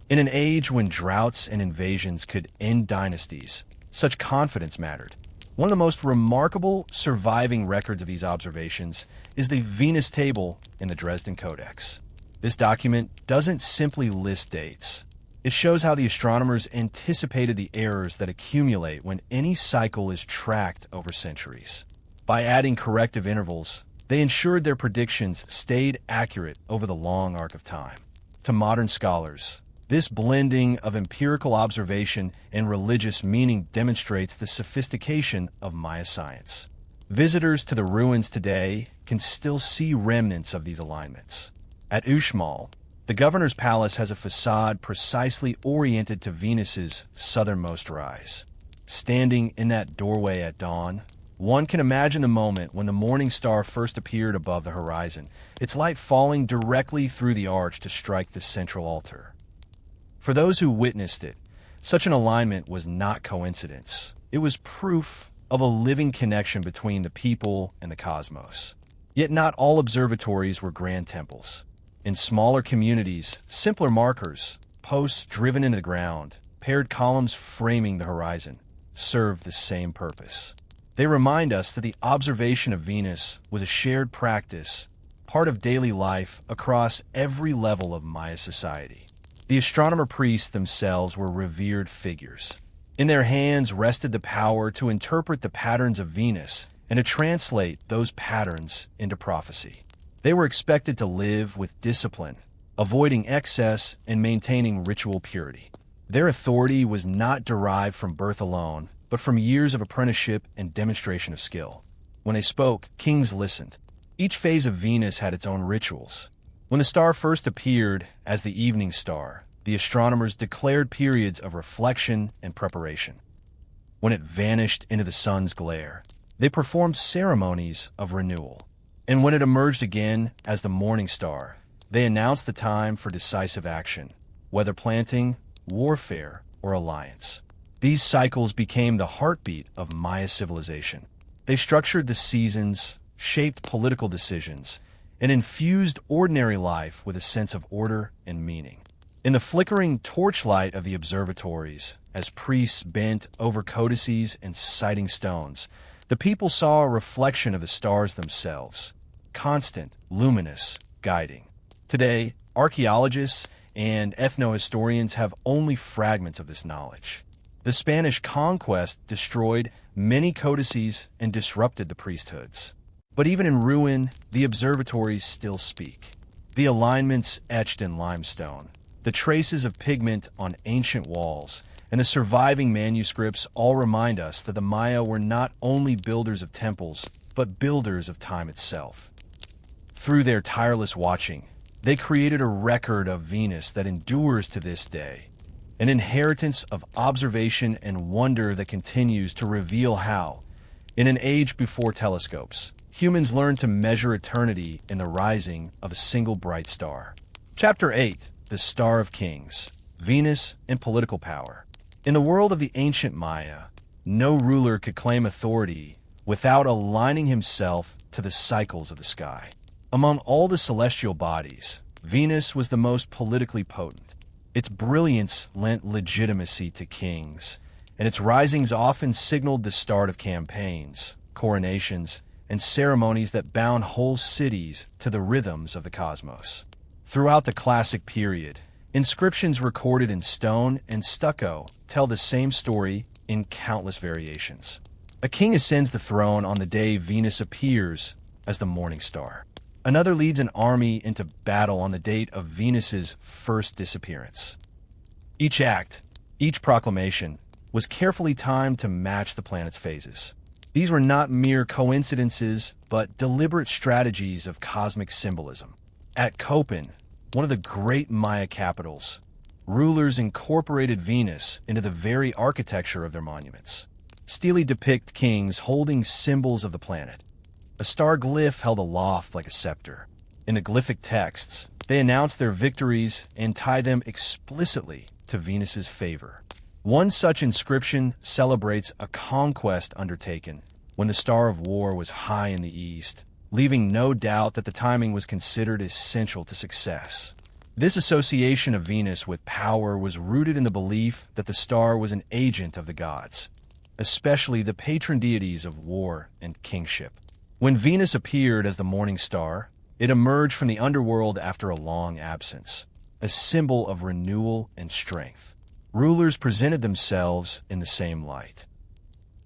In an age when droughts and invasions could end dynasties, such confidence mattered. One of the most remarkable surviving records of these observations is the Venus table in the Dresden Codex. This document doesn't simply list dates. It shows how the astronomers anticipated the errors that accumulate when any cycle is tracked over centuries. By adding corrective intervals, they ensured their predictions stayed accurate over the long arc of time. To modern scholars, this blending of empirical observation and religious meaning demonstrates the sophistication of Maya science. Visitors to the ruins today can still see remnants of these alignments. At Uxmal, the governor's palace has a facade precisely oriented to Venus's southernmost rise. Standing in that doorway at dawn, one can imagine the moment when the morning star first appeared above the horizon, its light falling directly through the arch to strike the central altar. For those who witnessed it, such an alignment was not coincidence. It was proof of a living connection between the people and the cosmos. Yet not all observatories were grand temples. In smaller communities, simpler markers, posts driven into the ground, paired columns framing the horizon, served the same purpose. They remind us that the observation of Venus was a shared practice, part of daily life across every level of Maya society. The astronomer priests themselves were revered figures. In their hands rested the power to interpret the patterns of Venus and to translate those patterns into prophecy. They were expected to live with discipline, avoiding excess and maintaining ritual purity. Their authority was not derived from birth alone, but from years of apprenticeship and demonstration of skill. When they spoke, kings listened. Each phase of Venus had its own rituals. When the star first appeared as the evening star, the astronomers declared periods of reflection and preparation. When it vanished into the sun's glare, they performed ceremonies of renewal. And when it emerged again as the morning star, they announced the time for decisive action, whether planting, warfare, or alliance. These cycles became the heartbeat of Maya civilization. They structured the seasons, shaped political decisions, and infused ordinary life with a sense of order and meaning. In the flickering torchlight of the observatories, as priests bent over codices and sighting stones, the people saw a reflection of the stars themselves, constant, luminous, guiding. Today, archaeologists and ethnohistorians have only fragments of this knowledge. The Spanish conquest destroyed many codices and disrupted the priesthoods. But even in ruin, the observatories still speak. The alignments etched in limestone, the traces of pigment on ancient walls, and the surviving manuscripts all remind us that the Maya were not only builders of temples, but builders of time itself. Through their tireless watching, they created a record of Venus that endures to this day, an inheritance of observation and wonder that continues to reveal how, in an age before telescopes, humans learned to measure eternity in the rising of a single bright star. Chapter 8, The Star of Kings, Venus and Political Power. In the world of the ancient Maya, no ruler could claim authority without aligning himself to the cycles of the sky. Among all the celestial bodies, Venus was the most politically potent. Its brilliance lent legitimacy to kings, and its risings often signaled the start of campaigns, coronations, and ceremonies that bound whole cities to the rhythms of the cosmos. Throughout the classic period, inscriptions recorded in stone and stucco tell the same story in countless variations. A king ascends the throne on the day Venus appears as the morning star. Another leads an army into battle on the date of Venus's first disappearance. Each act, each proclamation, was carefully timed to match the planet's phases. These were not mere coincidences, but deliberate strategies of cosmic symbolism. At Copan, one of the great Maya capitals, rulers incorporated Venus into the very architecture of their monuments. Stele depict kings holding symbols of the planet. A star glyph held aloft like a scepter. In the glyphic texts, they announce their victories and tie them explicitly to Venus's favor. One such inscription celebrates a conquest undertaken when the star of war was high in the east, leaving no doubt that the timing was considered essential to success. This association of Venus with power was rooted in the belief that the star was an agent of the gods, especially the patron deities of war and kingship. When Venus appeared as the morning star, it emerged from the underworld after a long absence, a symbol of renewal and strength. Rulers presented themselves in the same light.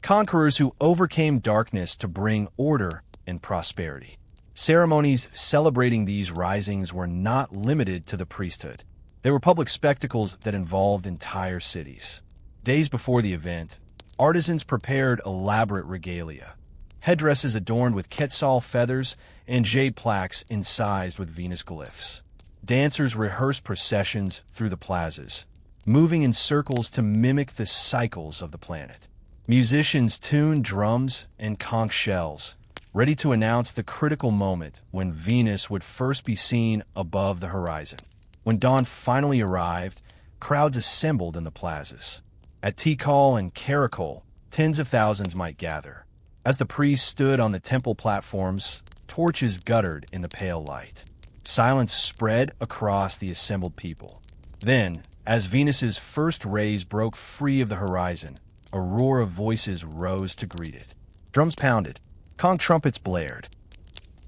Conquerors who overcame darkness to bring order and prosperity. Ceremonies celebrating these risings were not limited to the priesthood. They were public spectacles that involved entire cities. Days before the event, artisans prepared elaborate regalia, headdresses adorned with quetzal feathers and jade plaques incised with Venus glyphs. Dancers rehearsed processions through the plazas, moving in circles to mimic the cycles of the planet. Musicians tuned drums and conch shells, ready to announce the critical moment when Venus would first be seen above the horizon. When dawn finally arrived, crowds assembled in the plazas. At Tikal and Karakol, tens of thousands might gather. As the priests stood on the temple platforms, torches guttered in the pale light. Silence spread across the assembled people. Then, as Venus's first rays broke free of the horizon, a roar of voices rose to greet it. Drums pounded, conch trumpets blared,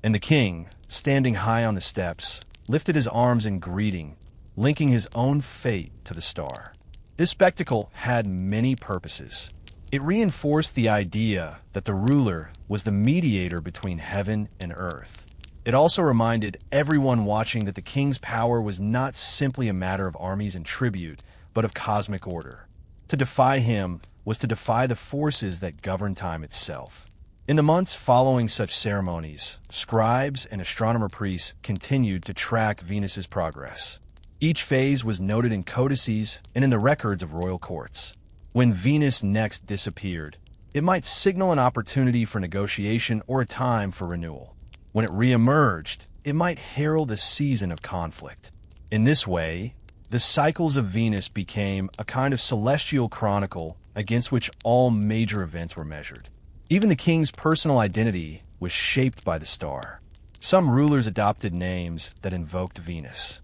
and the king, standing high on the steps, lifted his arms in greeting, linking his own fate to the star. This spectacle had many purposes. It reinforced the idea that the ruler was the mediator between heaven and earth. It also reminded everyone watching that the king's power was not simply a matter of armies and tribute, but of cosmic order. To defy him was to defy the forces that govern time itself. In the months following such ceremonies, scribes and astronomer priests continued to track Venus's progress. Each phase was noted in codices and in the records of royal courts. When Venus next disappeared, it might signal an opportunity for negotiation or a time for renewal. When it re-emerged, it might herald a season of conflict. In this way, the cycles of Venus became a kind of celestial chronicle against which all major events were measured. Even the king's personal identity was shaped by the star. Some rulers adopted names that invoked Venus.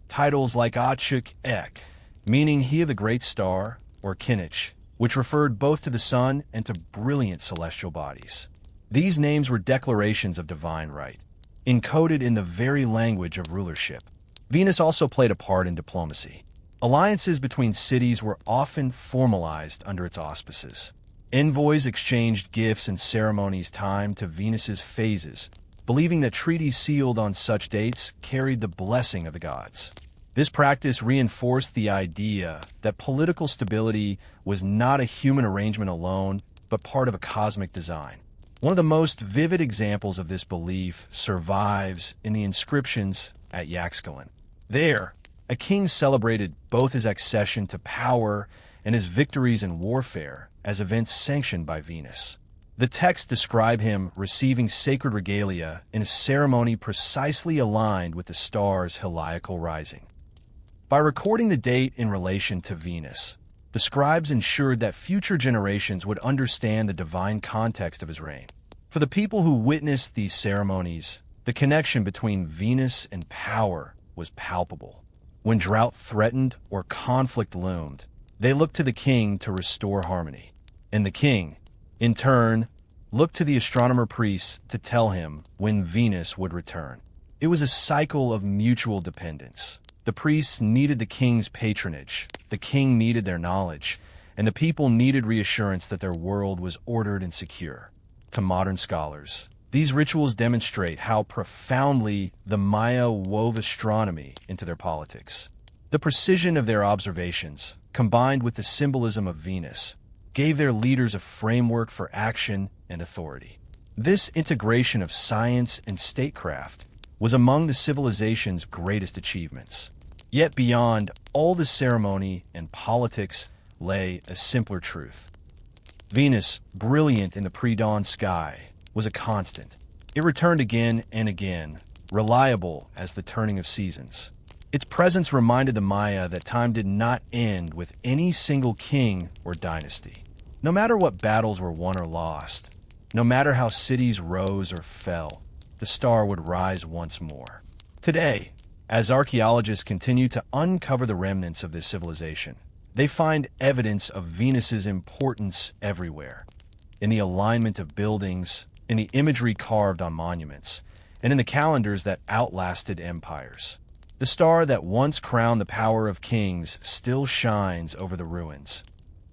Titles like Achuk Ek, meaning he of the great star, or Kinich, which referred both to the sun and to brilliant celestial bodies. These names were declarations of divine right, encoded in the very language of rulership. Venus also played a part in diplomacy. Alliances between cities were often formalized under its auspices. Envoys exchanged gifts and ceremonies timed to Venus's phases, believing that treaties sealed on such dates carried the blessing of the gods. This practice reinforced the idea that political stability was not a human arrangement alone, but part of a cosmic design. One of the most vivid examples of this belief survives in the inscriptions at Yaxchilan. There, a king celebrated both his accession to power and his victories in warfare as events sanctioned by Venus. The texts describe him receiving sacred regalia in a ceremony precisely aligned with the star's heliacal rising. By recording the date in relation to Venus, the scribes ensured that future generations would understand the divine context of his reign. For the people who witnessed these ceremonies, the connection between Venus and power was palpable. When drought threatened or conflict loomed, they looked to the king to restore harmony. And the king, in turn, looked to the astronomer priests to tell him when Venus would return. It was a cycle of mutual dependence. The priests needed the king's patronage, the king needed their knowledge, and the people needed reassurance that their world was ordered and secure. To modern scholars, these rituals demonstrate how profoundly the Maya wove astronomy into their politics. The precision of their observations, combined with the symbolism of Venus, gave their leaders a framework for action and authority. This integration of science and statecraft was among the civilization's greatest achievements. Yet beyond all the ceremony and politics lay a simpler truth. Venus, brilliant in the pre-dawn sky, was a constant. It returned again and again, reliable as the turning of seasons. Its presence reminded the Maya that time did not end with any single king or dynasty. No matter what battles were won or lost, no matter how cities rose or fell, the star would rise once more. Today, as archaeologists continue to uncover the remnants of this civilization, they find evidence of Venus's importance everywhere. In the alignment of buildings, in the imagery carved on monuments, and in the calendars that outlasted empires. The star that once crowned the power of kings still shines over the ruins,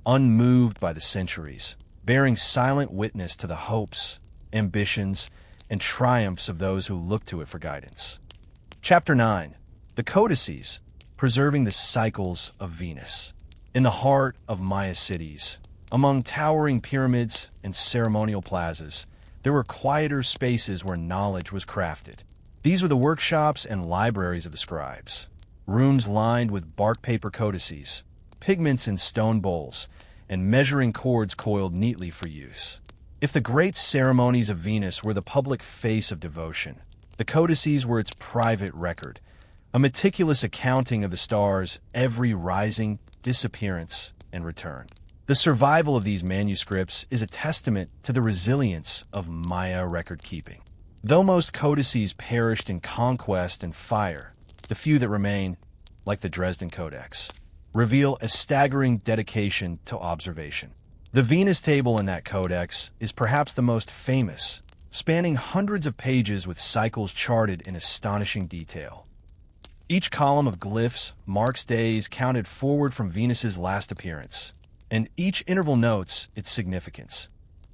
unmoved by the centuries, bearing silent witness to the hopes, ambitions, and triumphs of those who look to it for guidance. Chapter 9. The Codices, Preserving the Cycles of Venus. In the heart of Maya cities, among towering pyramids and ceremonial plazas, there were quieter spaces where knowledge was crafted. These were the workshops and libraries of the scribes, rooms lined with bark paper codices, pigments in stone bowls, and measuring cords coiled neatly for use. If the great ceremonies of Venus were the public face of devotion, the codices were its private record, a meticulous accounting of the star's every rising, disappearance, and return. The survival of these manuscripts is a testament to the resilience of Maya record-keeping. Though most codices perished in conquest and fire, the few that remain, like the Dresden Codex, reveal a staggering dedication to observation. The Venus table in that codex is perhaps the most famous, spanning hundreds of pages with cycles charted in astonishing detail. Each column of glyphs marks days counted forward from Venus's last appearance, and each interval notes its significance.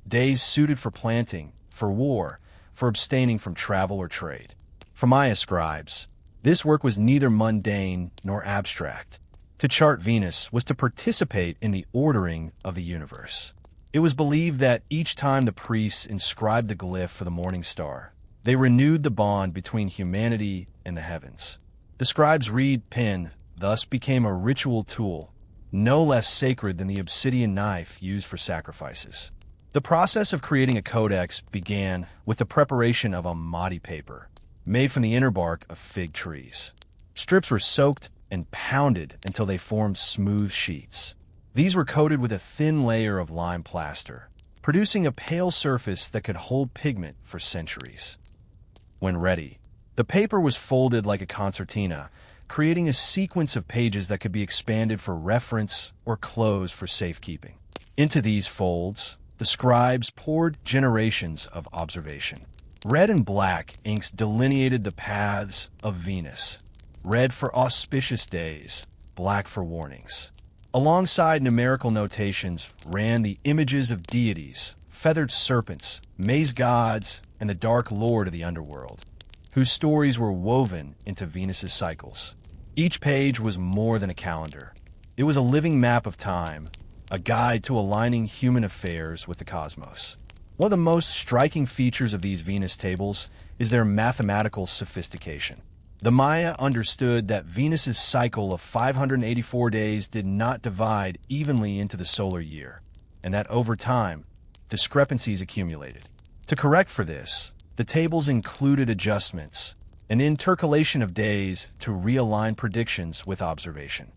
Days suited for planting, for war, for abstaining from travel or trade. For Maya scribes, this work was neither mundane nor abstract. To chart Venus was to participate in the ordering of the universe. It was believed that each time the priests inscribed the glyph for the morning star, they renewed the bond between humanity and the heavens. The scribe's reed pen thus became a ritual tool, no less sacred than the obsidian knife used for sacrifices. The process of creating a codex began with the preparation of a mati paper, made from the inner bark of fig trees. Strips were soaked and pounded until they formed smooth sheets. These were coated with a thin layer of lime plaster, producing a pale surface that could hold pigment for centuries. When ready, the paper was folded like a concertina, creating a sequence of pages that could be expanded for reference or closed for safekeeping. Into these folds, the scribes poured generations of observation. Red and black inks delineated the paths of Venus, red for auspicious days, black for warnings. Alongside numerical notations ran the images of deities, feathered serpents, maze gods, and the dark lord of the underworld, whose stories were woven into Venus's cycles. Each page was more than a calendar. It was a living map of time, a guide to aligning human affairs with the cosmos. One of the most striking features of these Venus tables is their mathematical sophistication. The Maya understood that Venus's cycle of 584 days did not divide evenly into the solar year, and that over time, discrepancies accumulated. To correct for this, the tables included adjustments, an intercalation of days to realign predictions with observation.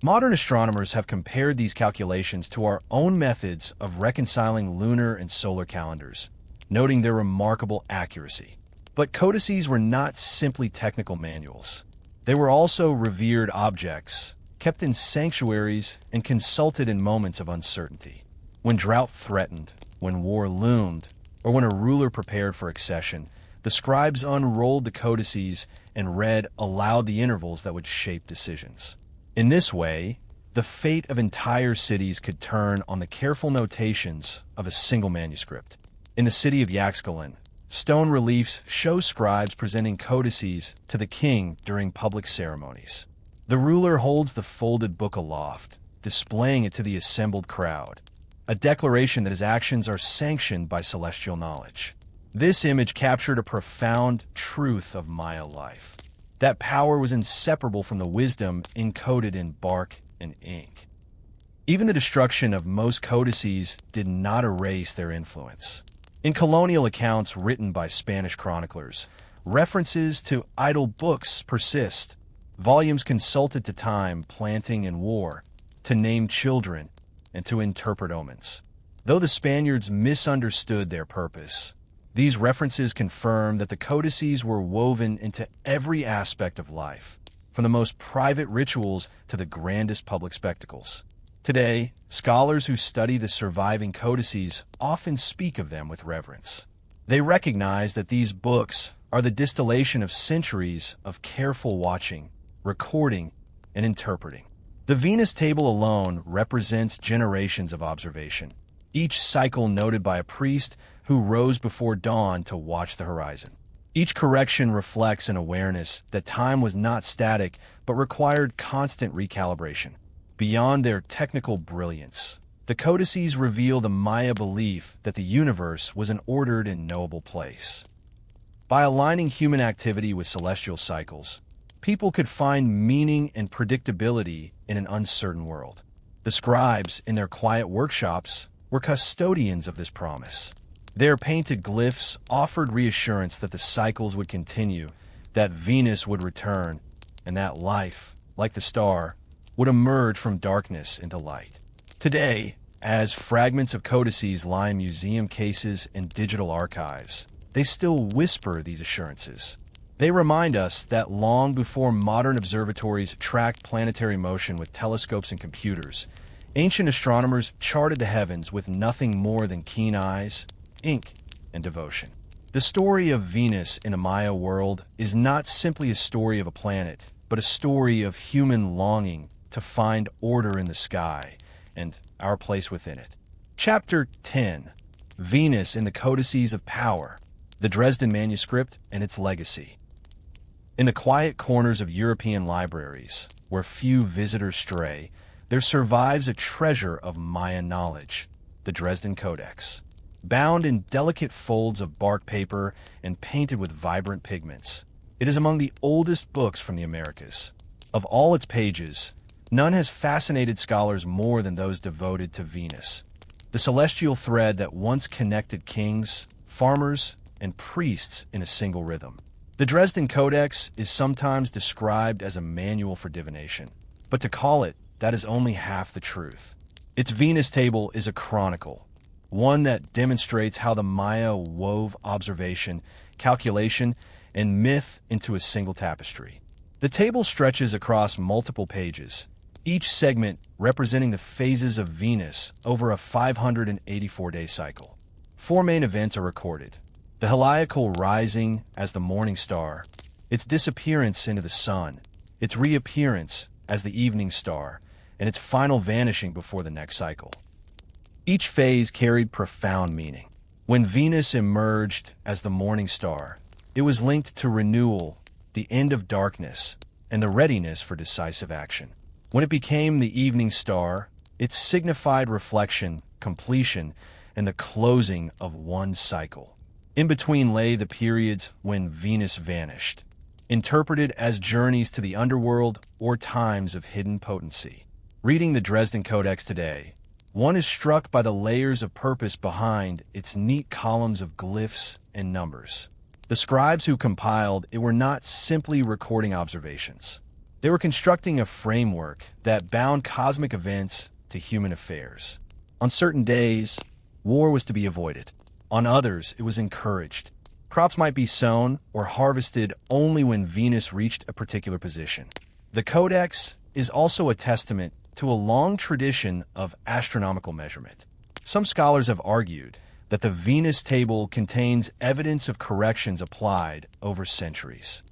Modern astronomers have compared these calculations to our own methods of reconciling lunar and solar calendars, noting their remarkable accuracy. But codices were not simply technical manuals. They were also revered objects, kept in sanctuaries and consulted in moments of uncertainty. When drought threatened, when war loomed, or when a ruler prepared for accession, the scribes unrolled the codices and read aloud the intervals that would shape decisions. In this way, the fate of entire cities could turn on the careful notations of a single manuscript. In the city of Yaxchilan, stone reliefs show scribes presenting codices to the king during public ceremonies. The ruler holds the folded book aloft, displaying it to the assembled crowd. a declaration that his actions are sanctioned by celestial knowledge. This image captured a profound truth of Maya life. That power was inseparable from the wisdom encoded in bark and ink. Even the destruction of most codices did not erase their influence. In colonial accounts written by Spanish chroniclers, references to idle books persist. Volumes consulted to time, planting, and war, to name children, and to interpret omens. Though the Spaniards misunderstood their purpose, these references confirm that the codices were woven into every aspect of life, from the most private rituals to the grandest public spectacles. Today, scholars who study the surviving codices often speak of them with reverence. They recognize that these books are the distillation of centuries of careful watching, recording, and interpreting. The Venus table alone represents generations of observation, each cycle noted by a priest who rose before dawn to watch the horizon. Each correction reflects an awareness that time was not static but required constant recalibration. Beyond their technical brilliance, the codices reveal the Maya belief that the universe was an ordered and knowable place. By aligning human activity with celestial cycles, people could find meaning and predictability in an uncertain world. The scribes, in their quiet workshops, were custodians of this promise. Their painted glyphs offered reassurance that the cycles would continue, that Venus would return, and that life, like the star, would emerge from darkness into light. Today, as fragments of codices line museum cases and digital archives, they still whisper these assurances. They remind us that long before modern observatories tracked planetary motion with telescopes and computers, ancient astronomers charted the heavens with nothing more than keen eyes, ink, and devotion. The story of Venus in a Maya world is not simply a story of a planet, but a story of human longing to find order in the sky and our place within it. Chapter 10: Venus in the Codices of Power, the Dresden Manuscript and its Legacy. In the quiet corners of European libraries, where few visitors stray, there survives a treasure of Maya knowledge, the Dresden Codex. Bound in delicate folds of bark paper and painted with vibrant pigments, it is among the oldest books from the Americas. Of all its pages, none has fascinated scholars more than those devoted to Venus, the celestial thread that once connected kings, farmers, and priests in a single rhythm. The Dresden Codex is sometimes described as a manual for divination, but to call it that is only half the truth. Its Venus table is a chronicle, one that demonstrates how the Maya wove observation, calculation, and myth into a single tapestry. The table stretches across multiple pages, each segment representing the phases of Venus over a 584-day cycle. 4 main events are recorded: the heliacal rising as the morning star, its disappearance into the sun, its reappearance as the evening star, and its final vanishing before the next cycle. Each phase carried profound meaning. When Venus emerged as the morning star, it was linked to renewal, the end of darkness, and the readiness for decisive action. When it became the evening star, it signified reflection, completion, and the closing of one cycle. In between lay the periods when Venus vanished, interpreted as journeys to the underworld or times of hidden potency. Reading the Dresden Codex today, one is struck by the layers of purpose behind its neat columns of glyphs and numbers. The scribes who compiled it were not simply recording observations. They were constructing a framework that bound cosmic events to human affairs. On certain days, war was to be avoided. On others, it was encouraged. Crops might be sown or harvested only when Venus reached a particular position. The Codex is also a testament to a long tradition of astronomical measurement. Some scholars have argued that the Venus table contains evidence of corrections applied over centuries.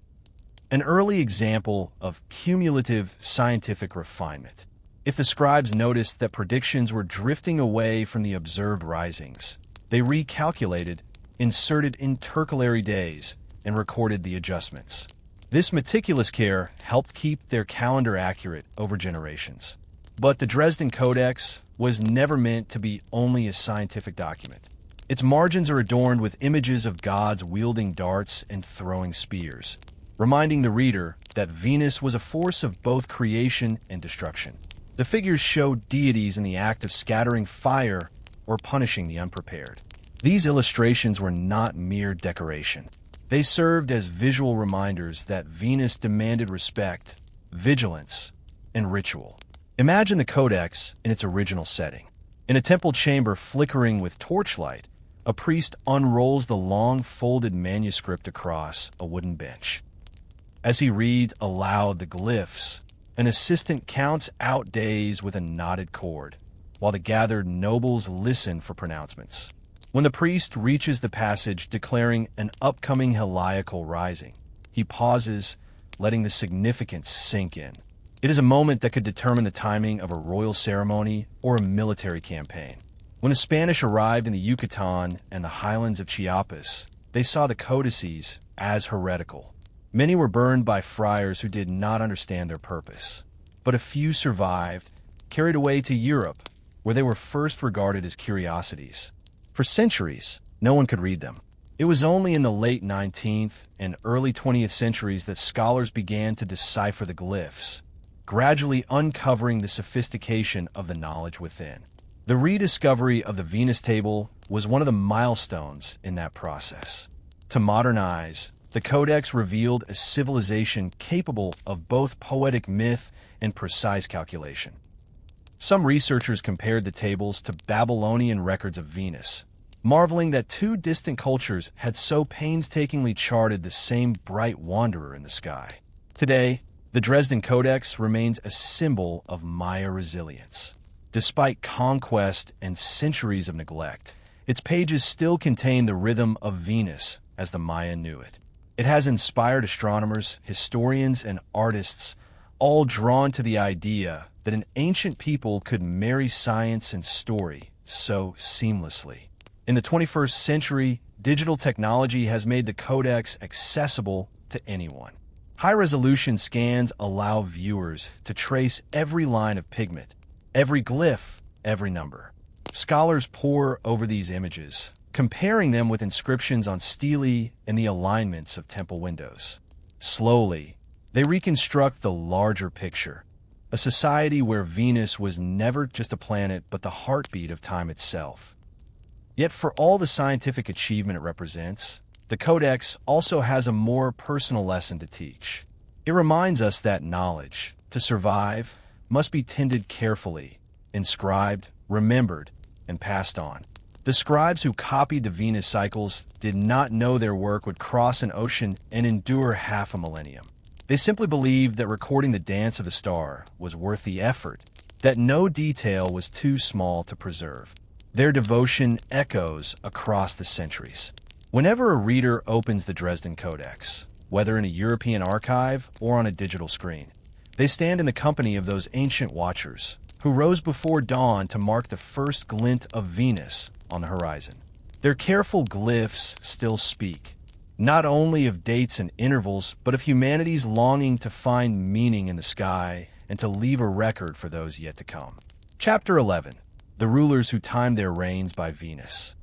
An early example of cumulative scientific refinement. If the scribes noticed that predictions were drifting away from the observed risings, they recalculated, inserted intercalary days, and recorded the adjustments. This meticulous care helped keep their calendar accurate over generations. But the Dresden Codex was never meant to be only a scientific document. Its margins are adorned with images of gods wielding darts and throwing spears, reminding the reader that Venus was a force of both creation and destruction. The figures show deities in the act of scattering fire or punishing the unprepared. These illustrations were not mere decoration. They served as visual reminders that Venus demanded respect, vigilance, and ritual. Imagine the codex in its original setting. In a temple chamber flickering with torchlight, a priest unrolls the long folded manuscript across a wooden bench. As he reads aloud the glyphs, an assistant counts out days with a knotted cord, while the gathered nobles listen for pronouncements. When the priest reaches the passage declaring an upcoming heliacal rising, he pauses, letting the significance sink in. It is a moment that could determine the timing of a royal ceremony or a military campaign. When the Spanish arrived in the Yucatan and the highlands of Chiapas, they saw the codices as heretical. Many were burned by friars who did not understand their purpose. But a few survived, carried away to Europe, where they were first regarded as curiosities. For centuries, no one could read them. It was only in the late 19th and early 20th centuries that scholars began to decipher the glyphs, gradually uncovering the sophistication of the knowledge within. The rediscovery of the Venus table was one of the milestones in that process. To modernize, the Codex revealed a civilization capable of both poetic myth and precise calculation. Some researchers compared the tables to Babylonian records of Venus, marveling that two distant cultures had so painstakingly charted the same bright wanderer in the sky. Today, the Dresden Codex remains a symbol of Maya resilience. Despite conquest and centuries of neglect, its pages still contain the rhythm of Venus as the Maya knew it. It has inspired astronomers, historians, and artists, all drawn to the idea that an ancient people could marry science and story so seamlessly. In the 21st century, digital technology has made the Codex accessible to anyone. High-resolution scans allow viewers to trace every line of pigment, every glyph, every number. Scholars pore over these images, comparing them with inscriptions on stelae and the alignments of temple windows. Slowly, they reconstruct the larger picture, a society where Venus was never just a planet but the heartbeat of time itself. Yet for all the scientific achievement it represents, the Codex also has a more personal lesson to teach. It reminds us that knowledge, to survive, must be tended carefully, inscribed, remembered, and passed on. The scribes who copied the Venus cycles did not know their work would cross an ocean and endure half a millennium. They simply believed that recording the dance of the star was worth the effort, that no detail was too small to preserve. Their devotion echoes across the centuries. Whenever a reader opens the Dresden Codex, whether in a European archive or on a digital screen, they stand in the company of those ancient watchers who rose before dawn to mark the first glint of Venus on the horizon. Their careful glyphs still speak, not only of dates and intervals, but of humanity's longing to find meaning in the sky and to leave a record for those yet to come. Chapter 11. The Rulers Who Timed Their Reigns by Venus.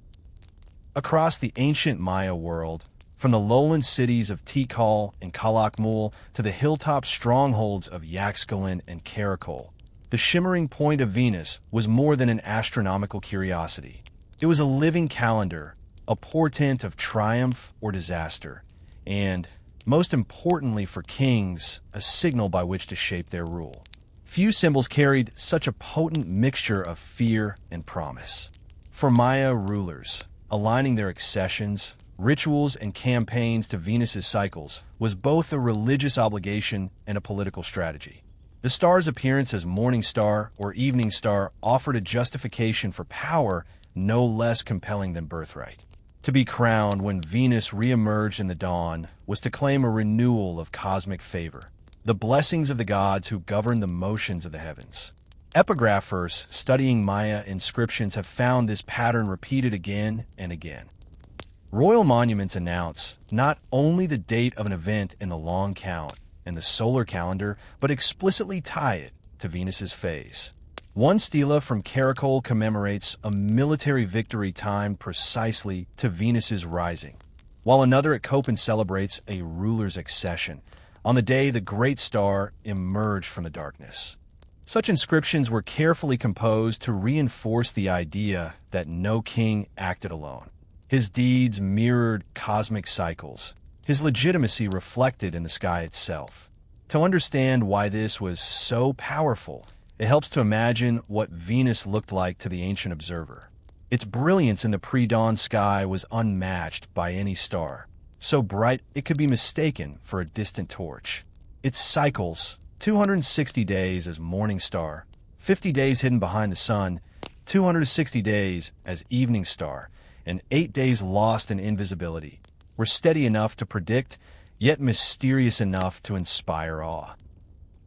Across the ancient Maya world, from the lowland cities of Tikal and Calakmul to the hilltop strongholds of Yaxchilan and Karakol, the shimmering point of Venus was more than an astronomical curiosity. It was a living calendar, a portent of triumph or disaster, and, most importantly for kings, a signal by which to shape their rule. Few symbols carried such a potent mixture of fear and promise. For Maya rulers, aligning their accessions, rituals, and campaigns to Venus's cycles was both a religious obligation and a political strategy. The star's appearance as morning star or evening star offered a justification for power no less compelling than birthright. To be crowned when Venus re-emerged in the dawn was to claim a renewal of cosmic favor, the blessings of the gods who govern the motions of the heavens. Epigraphers studying Maya inscriptions have found this pattern repeated again and again. Royal monuments announce not only the date of an event in the long count and the solar calendar, but explicitly tie it to Venus's phase. One stela from Caracol commemorates a military victory timed precisely to Venus's rising, while another at Copen celebrates a ruler's accession, on the day the great star emerged from the darkness. Such inscriptions were carefully composed to reinforce the idea that no king acted alone. His deeds mirrored cosmic cycles, his legitimacy reflected in the sky itself. To understand why this was so powerful, it helps to imagine what Venus looked like to the ancient observer. Its brilliance in the pre-dawn sky was unmatched by any star, so bright it could be mistaken for a distant torch. Its cycles, 260 days as morning star, 50 days hidden behind the sun, 260 days as evening star, and 8 days lost in invisibility, were steady enough to predict, yet mysterious enough to inspire awe.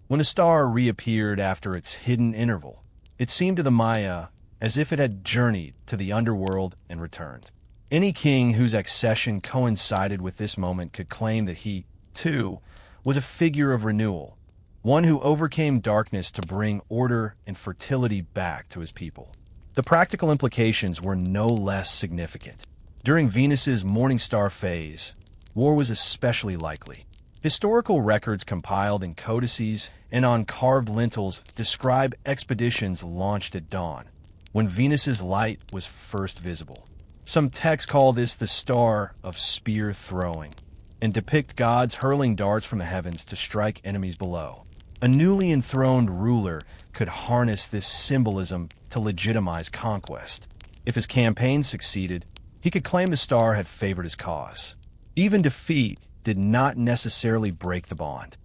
When the star reappeared after its hidden interval, it seemed to the Maya as if it had journeyed to the underworld and returned. Any king whose accession coincided with this moment could claim that he, too, was a figure of renewal, one who overcame darkness to bring order and fertility back to his people. The practical implications were no less significant. During Venus's morning star phase, war was especially likely. Historical records compiled in codices and on carved lintels describe expeditions launched at dawn, when Venus's light was first visible. Some texts call this the star of spear throwing, and depict gods hurling darts from the heavens to strike enemies below. A newly enthroned ruler could harness this symbolism to legitimize conquest. If his campaign succeeded, he could claim the star had favored his cause. Even defeat did not necessarily break the bond.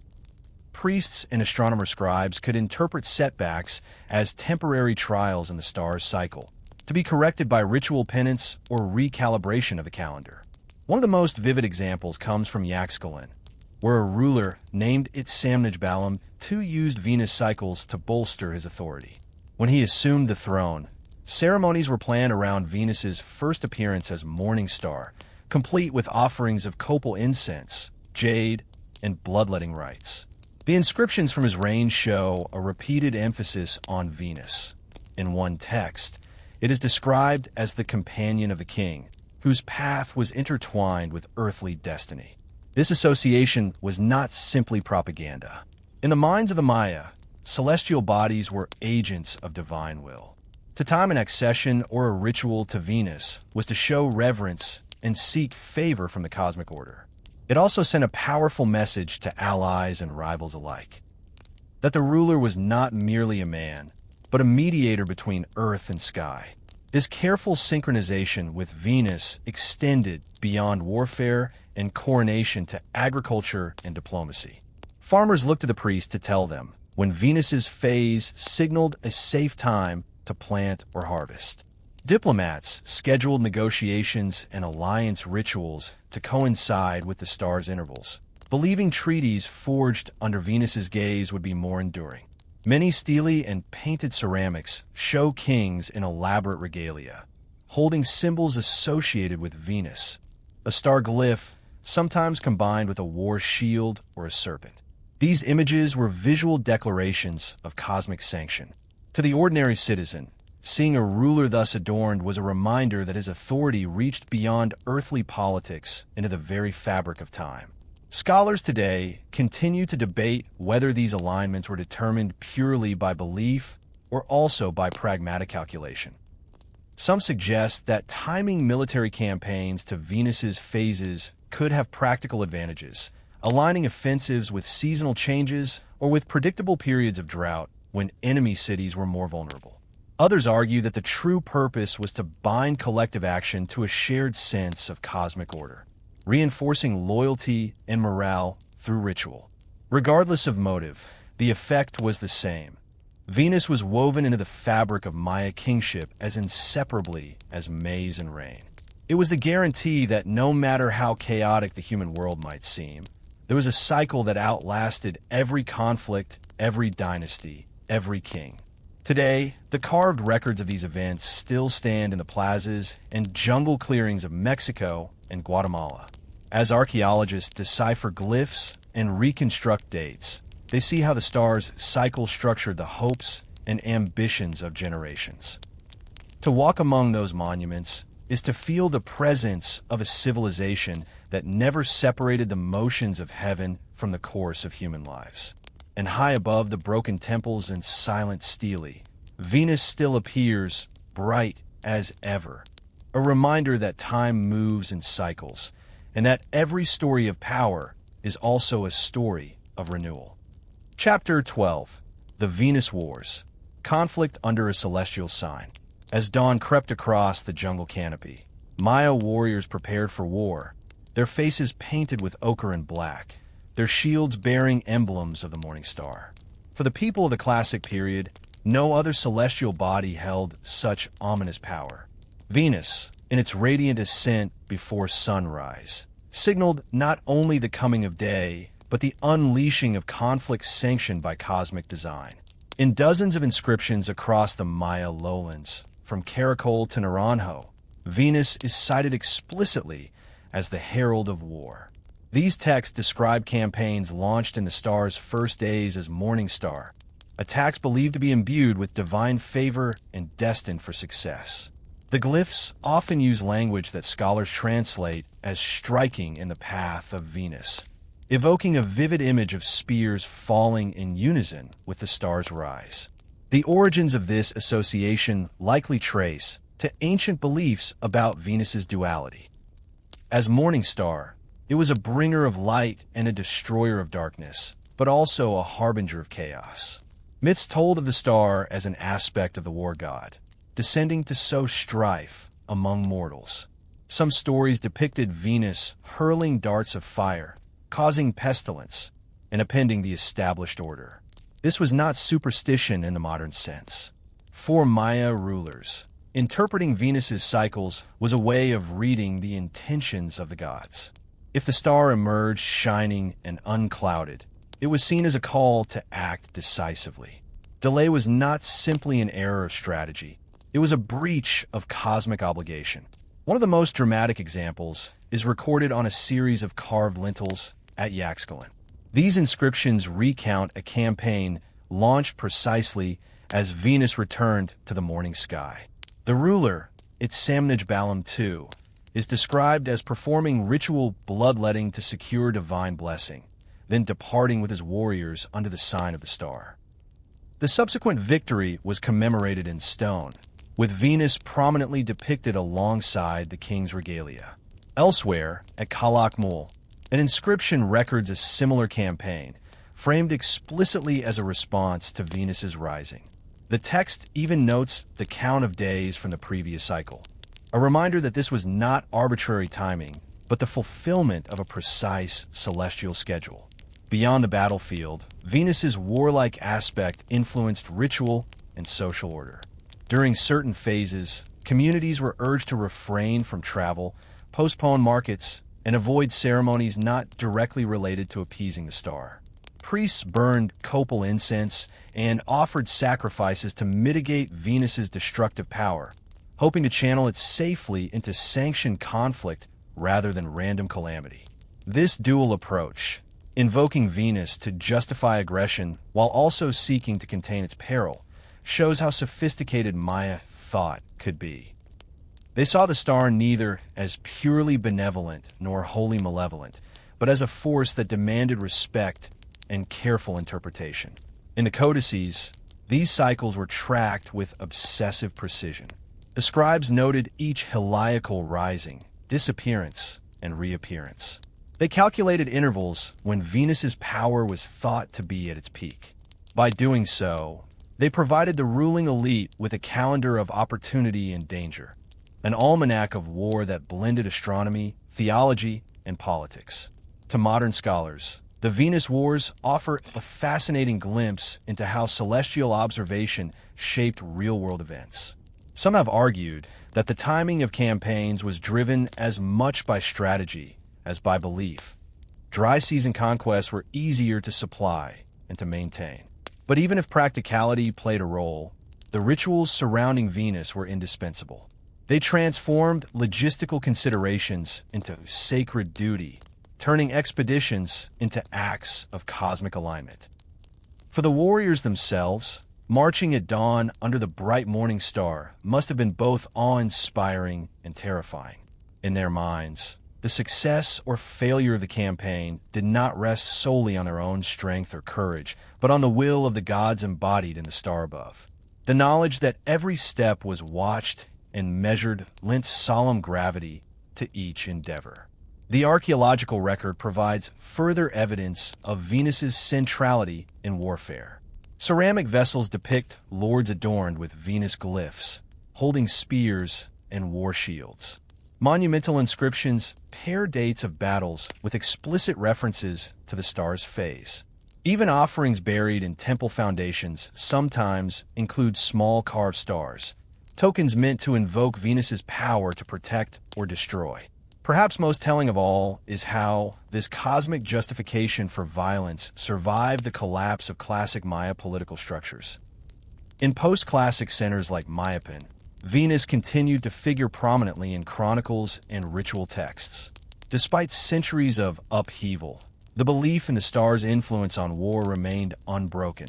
Priests and astronomer scribes could interpret setbacks as temporary trials in the star's cycle, to be corrected by ritual penance or recalibration of the calendar. One of the most vivid examples comes from Yaxcolan, where a ruler named Itsamnijbalam too used Venus cycles to bolster his authority. When he assumed the throne, ceremonies were planned around Venus's first appearance as morning star, complete with offerings of copal incense, jade, and bloodletting rites. The inscriptions from his reign show a repeated emphasis on Venus. In one text, it is described as the companion of the king, whose path was intertwined with earthly destiny. This association was not simply propaganda. In the minds of the Maya, celestial bodies were agents of divine will. To time an accession or a ritual to Venus was to show reverence and seek favor from the cosmic order. It also sent a powerful message to allies and rivals alike, that the ruler was not merely a man, but a mediator between earth and sky. This careful synchronization with Venus extended beyond warfare and coronation to agriculture and diplomacy. Farmers looked to the priest to tell them when Venus's phase signaled a safe time to plant or harvest. Diplomats scheduled negotiations and alliance rituals to coincide with the star's intervals, believing treaties forged under Venus's gaze would be more enduring. Many stelae and painted ceramics show kings in elaborate regalia, holding symbols associated with Venus, a star glyph sometimes combined with a war shield or a serpent. These images were visual declarations of cosmic sanction. To the ordinary citizen, seeing a ruler thus adorned was a reminder that his authority reached beyond earthly politics into the very fabric of time. Scholars today continue to debate whether these alignments were determined purely by belief or also by pragmatic calculation. Some suggest that timing military campaigns to Venus's phases could have practical advantages, aligning offensives with seasonal changes or with predictable periods of drought when enemy cities were more vulnerable. Others argue that the true purpose was to bind collective action to a shared sense of cosmic order, reinforcing loyalty and morale through ritual. Regardless of motive, the effect was the same. Venus was woven into the fabric of Maya kingship as inseparably as maize and rain. It was the guarantee that no matter how chaotic the human world might seem, there was a cycle that outlasted every conflict, every dynasty, every king. Today, the carved records of these events still stand in the plazas and jungle clearings of Mexico and Guatemala. As archaeologists decipher glyphs and reconstruct dates, they see how the star's cycle structured the hopes and ambitions of generations. To walk among those monuments is to feel the presence of a civilization that never separated the motions of heaven from the course of human lives. And high above the broken temples and silent stelae, Venus still appears bright as ever, a reminder that time moves in cycles, and that every story of power is also a story of renewal. Chapter 12. The Venus Wars. Conflict under a celestial sign. As dawn crept across the jungle canopy, Maya warriors prepared for war, their faces painted with ochre and black, their shields bearing emblems of the morning star. For the people of the classic period, no other celestial body held such ominous power. Venus, in its radiant ascent before sunrise, signaled not only the coming of day, but the unleashing of conflict sanctioned by cosmic design. In dozens of inscriptions across the Maya lowlands, from Caracol to Naranjo, Venus is cited explicitly as the herald of war. These texts describe campaigns launched in the star's first days as morning star, attacks believed to be imbued with divine favor and destined for success. The glyphs often use language that scholars translate as striking in the path of Venus, evoking a vivid image of spears falling in unison with the star's rise. The origins of this association likely trace to ancient beliefs about Venus's duality. As morning star, it was a bringer of light and a destroyer of darkness, but also a harbinger of chaos. Myths told of the star as an aspect of the war god, descending to sow strife among mortals. Some stories depicted Venus hurling darts of fire, causing pestilence, and upending the established order. This was not superstition in the modern sense. For Maya rulers, interpreting Venus's cycles was a way of reading the intentions of the gods. If the star emerged shining and unclouded, it was seen as a call to act decisively. Delay was not simply an error of strategy. It was a breach of cosmic obligation. One of the most dramatic examples is recorded on a series of carved lintels at Yaxchilan. These inscriptions recount a campaign launched precisely as Venus returned to the morning sky. The ruler, its Samnij Balam II, is described as performing ritual bloodletting to secure divine blessing, then departing with his warriors under the sign of the star. The subsequent victory was commemorated in stone, with Venus prominently depicted alongside the king's regalia. Elsewhere, at Kalakmul, an inscription records a similar campaign, framed explicitly as a response to Venus's rising. The text even notes the count of days from the previous cycle, a reminder that this was not arbitrary timing, but the fulfillment of a precise celestial schedule. Beyond the battlefield, Venus's warlike aspect influenced ritual and social order. During certain phases, communities were urged to refrain from travel, postpone markets, and avoid ceremonies not directly related to appeasing the star. Priests burned copal incense and offered sacrifices to mitigate Venus's destructive power, hoping to channel it safely into sanctioned conflict rather than random calamity. This dual approach, invoking Venus to justify aggression while also seeking to contain its peril, shows how sophisticated Maya thought could be. They saw the star neither as purely benevolent nor wholly malevolent, but as a force that demanded respect and careful interpretation. In the codices, these cycles were tracked with obsessive precision. The scribes noted each heliacal rising, disappearance, and reappearance. They calculated intervals when Venus's power was thought to be at its peak. By doing so, they provided the ruling elite with a calendar of opportunity and danger, an almanac of war that blended astronomy, theology, and politics. To modern scholars, the Venus Wars offer a fascinating glimpse into how celestial observation shaped real-world events. Some have argued that the timing of campaigns was driven as much by strategy as by belief. Dry season conquests were easier to supply and to maintain. But even if practicality played a role, the rituals surrounding Venus were indispensable. They transformed logistical considerations into sacred duty, turning expeditions into acts of cosmic alignment. For the warriors themselves, Marching at dawn under the bright morning star must have been both awe-inspiring and terrifying. In their minds, the success or failure of the campaign did not rest solely on their own strength or courage, but on the will of the gods embodied in the star above. The knowledge that every step was watched and measured lent solemn gravity to each endeavor. The archaeological record provides further evidence of Venus's centrality in warfare. Ceramic vessels depict lords adorned with Venus glyphs, holding spears and war shields. Monumental inscriptions pair dates of battles with explicit references to the star's phase. Even offerings buried in temple foundations sometimes include small carved stars, tokens meant to invoke Venus's power to protect or destroy. Perhaps most telling of all is how this cosmic justification for violence survived the collapse of classic Maya political structures. In post-classic centers like Mayapan, Venus continued to figure prominently in chronicles and ritual texts. Despite centuries of upheaval, the belief in the star's influence on war remained unbroken,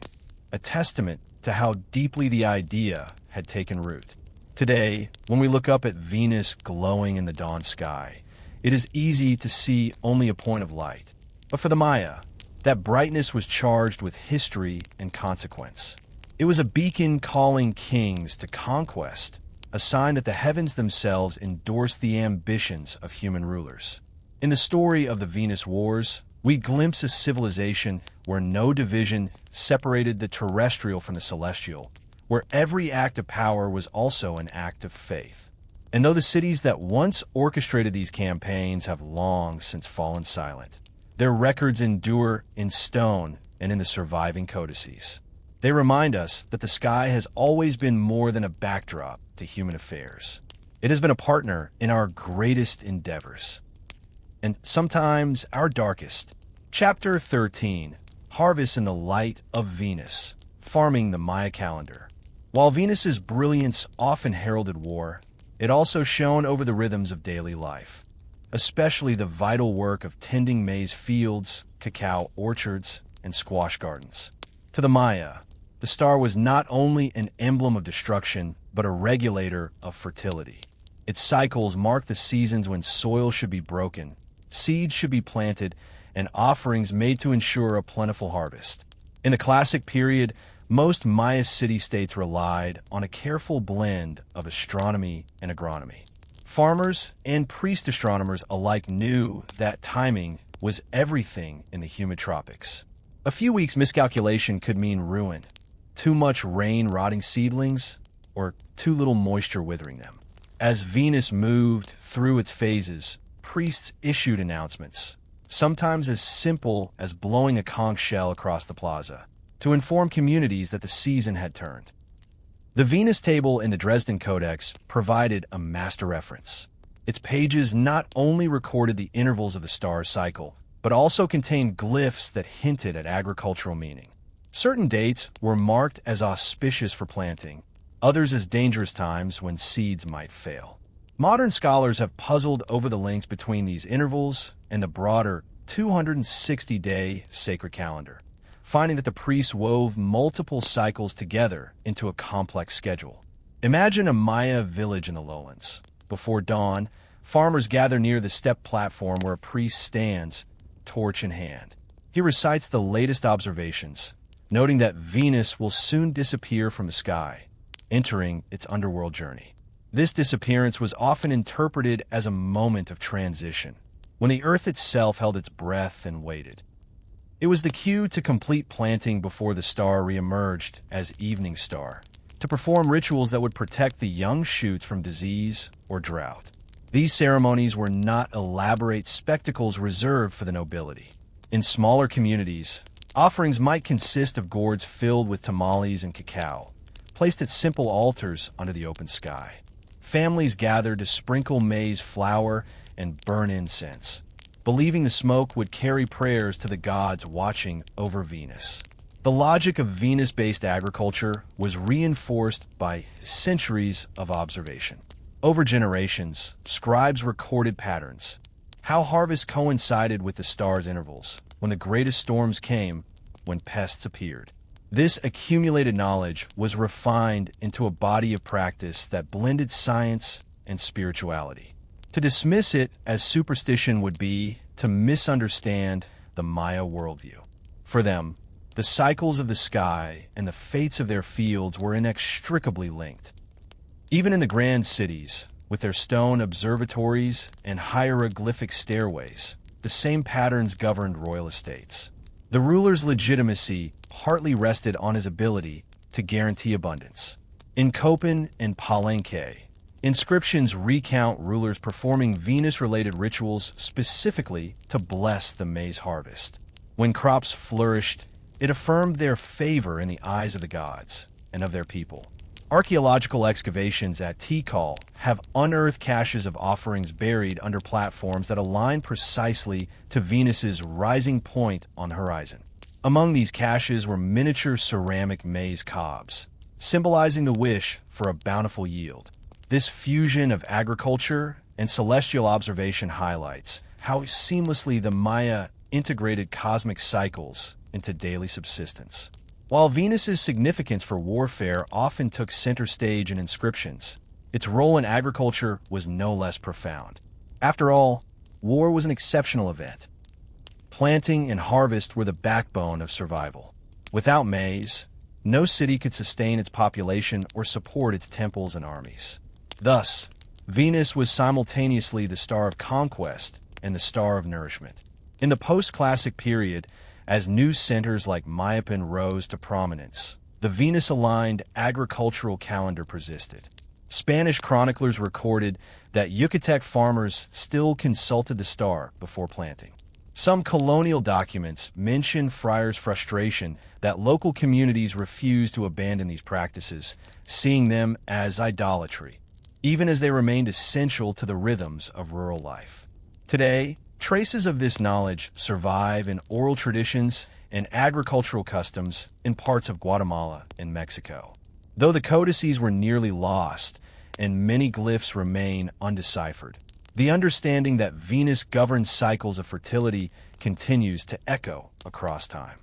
a testament to how deeply the idea had taken root. Today, when we look up at Venus glowing in the dawn sky, it is easy to see only a point of light. But for the Maya, that brightness was charged with history and consequence. It was a beacon calling kings to conquest, a sign that the heavens themselves endorsed the ambitions of human rulers. In the story of the Venus Wars, we glimpse a civilization where no division separated the terrestrial from the celestial, where every act of power was also an act of faith. And though the cities that once orchestrated these campaigns have long since fallen silent, their records endure in stone and in the surviving codices. They remind us that the sky has always been more than a backdrop to human affairs. It has been a partner in our greatest endeavors, and sometimes our darkest. Chapter 13, Harvest in the Light of Venus, Farming the Maya Calendar. While Venus's brilliance often heralded war, it also shone over the rhythms of daily life, especially the vital work of tending maize fields, cacao orchards, and squash gardens. To the Maya, the star was not only an emblem of destruction, but a regulator of fertility. Its cycles marked the seasons when soil should be broken, seeds should be planted, and offerings made to ensure a plentiful harvest. In the classic period, most Maya city-states relied on a careful blend of astronomy and agronomy. Farmers and priest astronomers alike knew that timing was everything in the humid tropics. A few weeks' miscalculation could mean ruin, too much rain rotting seedlings, or too little moisture withering them. As Venus moved through its phases, priests issued announcements, sometimes as simple as blowing a conch shell across the plaza, to inform communities that the season had turned. The Venus table in the Dresden Codex provided a master reference. Its pages not only recorded the intervals of the star's cycle, but also contained glyphs that hinted at agricultural meaning. Certain dates were marked as auspicious for planting, others as dangerous times when seeds might fail. Modern scholars have puzzled over the links between these intervals and the broader 260-day sacred calendar, finding that the priests wove multiple cycles together into a complex schedule. Imagine a Maya village in the lowlands. Before dawn, farmers gather near the step platform where a priest stands, torch in hand. He recites the latest observations, noting that Venus will soon disappear from the sky, entering its underworld journey. This disappearance was often interpreted as a moment of transition, when the earth itself held its breath and waited. It was the cue to complete planting before the star reemerged as evening star, to perform rituals that would protect the young shoots from disease or drought. These ceremonies were not elaborate spectacles reserved for the nobility. In smaller communities, offerings might consist of gourds filled with tamales and cacao, placed at simple altars under the open sky. Families gathered to sprinkle maize flour and burn incense, believing the smoke would carry prayers to the gods watching over Venus. The logic of Venus-based agriculture was reinforced by centuries of observation. Over generations, scribes recorded patterns, how harvest coincided with the star's intervals, when the greatest storms came, when pests appeared. This accumulated knowledge was refined into a body of practice that blended science and spirituality. To dismiss it as superstition would be to misunderstand the Maya worldview. For them, the cycles of the sky and the fates of their fields were inextricably linked. Even in the grand cities, with their stone observatories and hieroglyphic stairways, the same patterns governed royal estates. The ruler's legitimacy partly rested on his ability to guarantee abundance. In Copan and Palenque, inscriptions recount rulers performing Venus-related rituals specifically to bless the maize harvest. When crops flourished, it affirmed their favor in the eyes of the gods and of their people. Archaeological excavations at Tikal have unearthed caches of offerings buried under platforms that align precisely to Venus's rising point on the horizon. Among these caches were miniature ceramic maize cobs, symbolizing the wish for a bountiful yield. This fusion of agriculture and celestial observation highlights how seamlessly the Maya integrated cosmic cycles into daily subsistence. While Venus's significance for warfare often took center stage in inscriptions, its role in agriculture was no less profound. After all, war was an exceptional event. Planting and harvest were the backbone of survival. Without maize, no city could sustain its population or support its temples and armies. Thus, Venus was simultaneously the star of conquest and the star of nourishment. In the post-classic period, as new centers like Mayapan rose to prominence, the Venus-aligned agricultural calendar persisted. Spanish chroniclers recorded that Yucatec farmers still consulted the star before planting. Some colonial documents mention friars' frustration that local communities refused to abandon these practices, seeing them as idolatry, even as they remained essential to the rhythms of rural life. Today, traces of this knowledge survive in oral traditions and agricultural customs in parts of Guatemala and Mexico. Though the codices were nearly lost and many glyphs remain undeciphered, the understanding that Venus governs cycles of fertility continues to echo across time.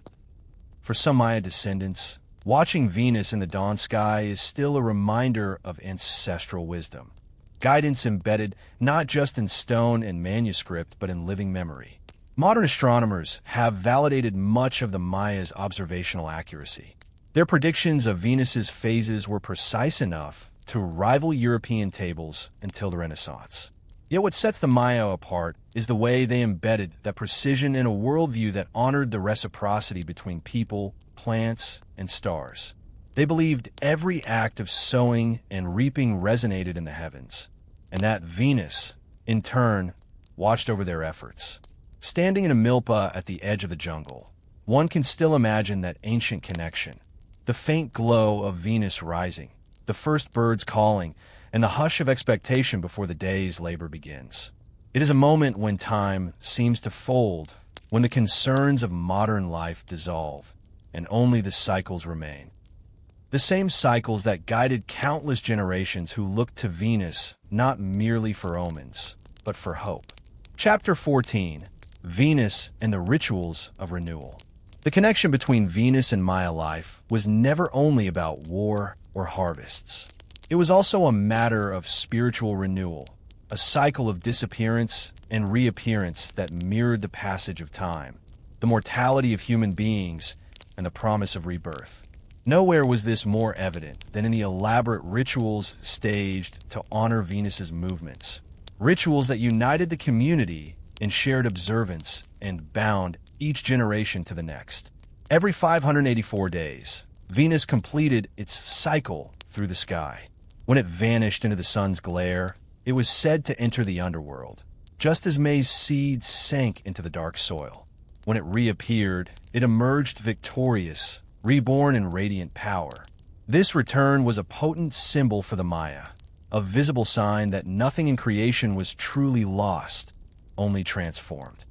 For some Maya descendants, watching Venus in the dawn sky is still a reminder of ancestral wisdom, guidance embedded not just in stone and manuscript, but in living memory. Modern astronomers have validated much of the Maya's observational accuracy. Their predictions of Venus's phases were precise enough to rival European tables until the Renaissance. Yet what sets the Maya apart is the way they embedded that precision in a worldview that honored the reciprocity between people, plants, and stars. They believed every act of sowing and reaping resonated in the heavens, and that Venus, in turn, watched over their efforts. Standing in a milpa at the edge of the jungle, one can still imagine that ancient connection, the faint glow of Venus rising, the first birds calling, and the hush of expectation before the day's labor begins. It is a moment when time seems to fold, when the concerns of modern life dissolve, and only the cycles remain. The same cycles that guided countless generations who looked to Venus not merely for omens, but for hope. Chapter 14: Venus and the Rituals of Renewal. The connection between Venus and Maya life was never only about war or harvests. It was also a matter of spiritual renewal, a cycle of disappearance and reappearance that mirrored the passage of time, the mortality of human beings, and the promise of rebirth. Nowhere was this more evident than in the elaborate rituals staged to honor Venus's movements, rituals that united the community in shared observance and bound each generation to the next. Every 584 days, Venus completed its cycle through the sky. When it vanished into the sun's glare, it was said to enter the underworld, just as maize seeds sank into the dark soil. When it reappeared, it emerged victorious, reborn in radiant power. This return was a potent symbol for the Maya, a visible sign that nothing in creation was truly lost, only transformed.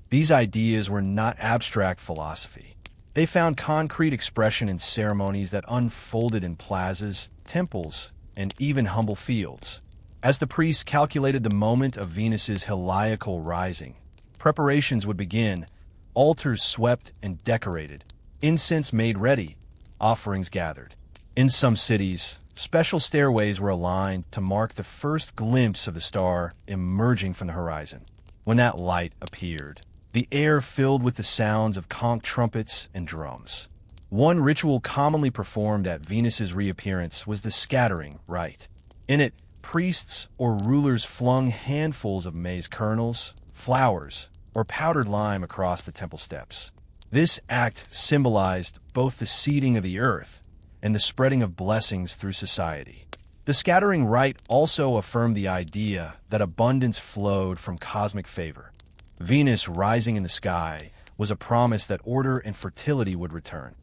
These ideas were not abstract philosophy. They found concrete expression in ceremonies that unfolded in plazas, temples, and even humble fields. As the priests calculated the moment of Venus's heliacal rising, preparations would begin, altars swept and decorated, incense made ready, offerings gathered. In some cities, special stairways were aligned to mark the first glimpse of the star emerging from the horizon. When that light appeared, the air filled with the sounds of conch trumpets and drums. One ritual commonly performed at Venus's reappearance was the scattering rite. In it, priests or rulers flung handfuls of maize kernels, flowers, or powdered lime across the temple steps. This act symbolized both the seeding of the earth and the spreading of blessings through society. The scattering rite also affirmed the idea that abundance flowed from cosmic favor. Venus rising in the sky was a promise that order and fertility would return.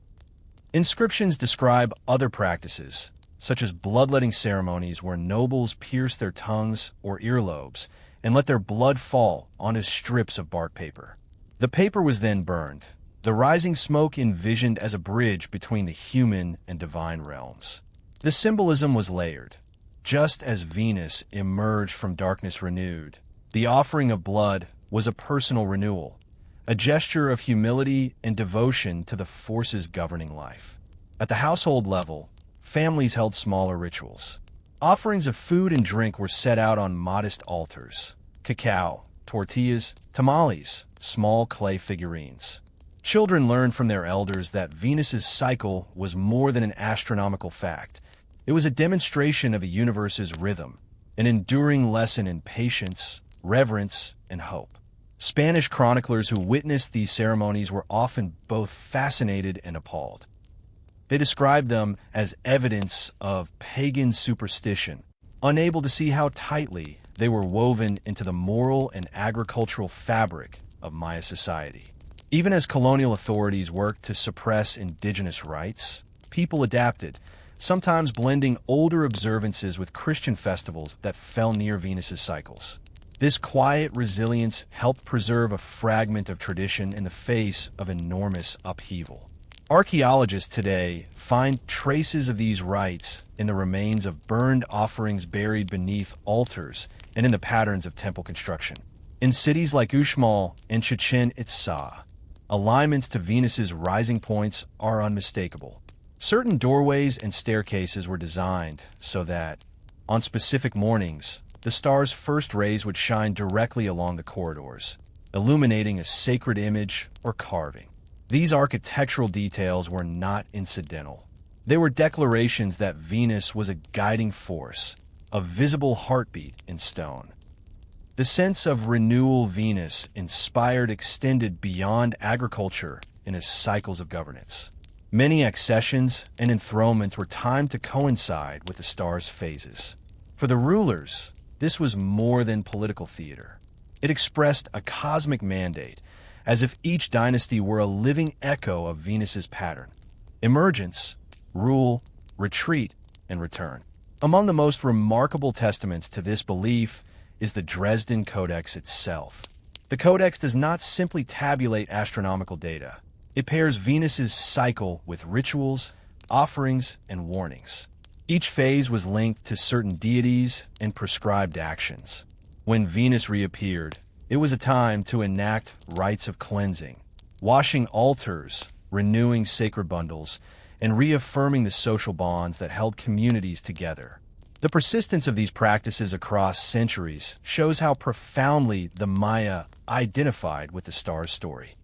Inscriptions describe other practices, such as bloodletting ceremonies where nobles pierced their tongues or earlobes and let their blood fall onto strips of bark paper. The paper was then burned, the rising smoke envisioned as a bridge between the human and divine realms. The symbolism was layered. Just as Venus emerged from darkness renewed, the offering of blood was a personal renewal, a gesture of humility and devotion to the forces governing life. At the household level, families held smaller rituals. Offerings of food and drink were set out on modest altars: cacao, tortillas, tamales, small clay figurines. Children learned from their elders that Venus's cycle was more than an astronomical fact. It was a demonstration of the universe's rhythm, an enduring lesson in patience, reverence, and hope. Spanish chroniclers who witnessed these ceremonies were often both fascinated and appalled. They described them as evidence of pagan superstition, unable to see how tightly they were woven into the moral and agricultural fabric of Maya society. Even as colonial authorities worked to suppress indigenous rights, people adapted, sometimes blending older observances with Christian festivals that fell near Venus's cycles. This quiet resilience helped preserve a fragment of tradition in the face of enormous upheaval. Archaeologists today find traces of these rites in the remains of burned offerings buried beneath altars and in the patterns of temple construction. In cities like Uxmal and Chichen Itza, alignments to Venus's rising points are unmistakable. Certain doorways and staircases were designed so that, on specific mornings, the star's first rays would shine directly along the corridors, illuminating a sacred image or carving. These architectural details were not incidental. They were declarations that Venus was a guiding force, a visible heartbeat in stone. The sense of renewal Venus inspired extended beyond agriculture in its cycles of governance. Many accessions and enthronements were timed to coincide with the star's phases. For the rulers, this was more than political theater. It expressed a cosmic mandate, as if each dynasty were a living echo of Venus's pattern: emergence, rule, retreat, and return. Among the most remarkable testaments to this belief is the Dresden Codex itself. The Codex does not simply tabulate astronomical data. It pairs Venus's cycle with rituals, offerings, and warnings. Each phase was linked to certain deities and prescribed actions. When Venus reappeared, it was a time to enact rites of cleansing, washing altars, renewing sacred bundles, and reaffirming the social bonds that held communities together. The persistence of these practices across centuries shows how profoundly the Maya identified with the star's story.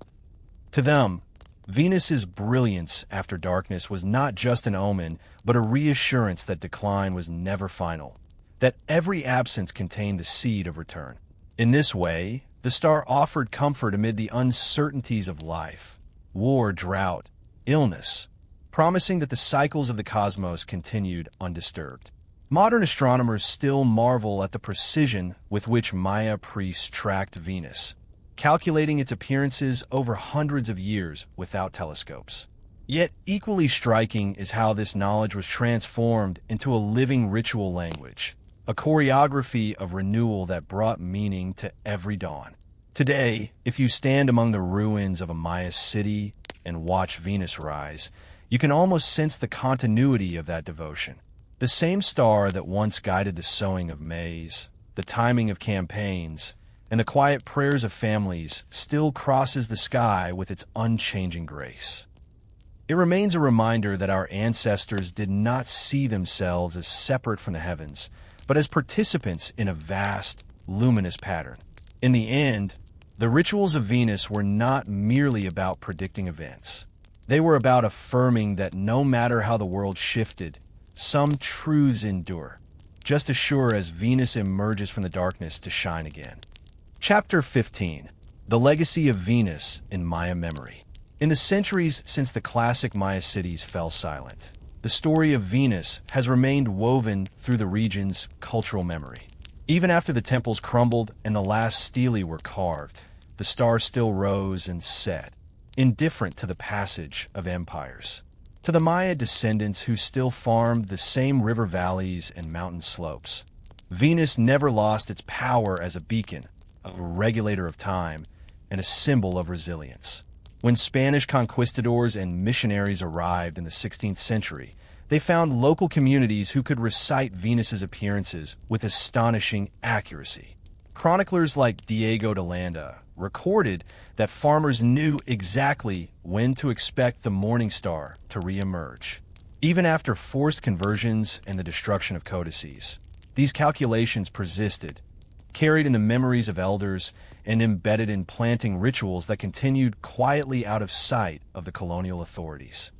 To them, Venus's brilliance after darkness was not just an omen, but a reassurance that decline was never final, that every absence contained the seed of return. In this way, the star offered comfort amid the uncertainties of life: war, drought, illness, promising that the cycles of the cosmos continued undisturbed. Modern astronomers still marvel at the precision with which Maya priests tracked Venus, calculating its appearances over hundreds of years without telescopes. Yet equally striking is how this knowledge was transformed into a living ritual language, a choreography of renewal that brought meaning to every dawn. Today, if you stand among the ruins of a Maya city and watch Venus rise, you can almost sense the continuity of that devotion. The same star that once guided the sowing of maize, the timing of campaigns, and the quiet prayers of families still crosses the sky with its unchanging grace. It remains a reminder that our ancestors did not see themselves as separate from the heavens, but as participants in a vast, luminous pattern. In the end, the rituals of Venus were not merely about predicting events. They were about affirming that no matter how the world shifted, some truths endure, just as sure as Venus emerges from the darkness to shine again. Chapter 15: The Legacy of Venus in Maya Memory. In the centuries since the classic Maya cities fell silent, the story of Venus has remained woven through the region's cultural memory. Even after the temples crumbled and the last stelae were carved, the star still rose and set, indifferent to the passage of empires. To the Maya descendants who still farmed the same river valleys and mountain slopes, Venus never lost its power as a beacon, a regulator of time, and a symbol of resilience. When Spanish conquistadors and missionaries arrived in the 16th century, they found local communities who could recite Venus's appearances with astonishing accuracy. Chroniclers like Diego de Landa recorded that farmers knew exactly when to expect the morning star to re-emerge. Even after forced conversions and the destruction of codices, these calculations persisted, carried in the memories of elders and embedded in planting rituals that continued quietly out of sight of the colonial authorities.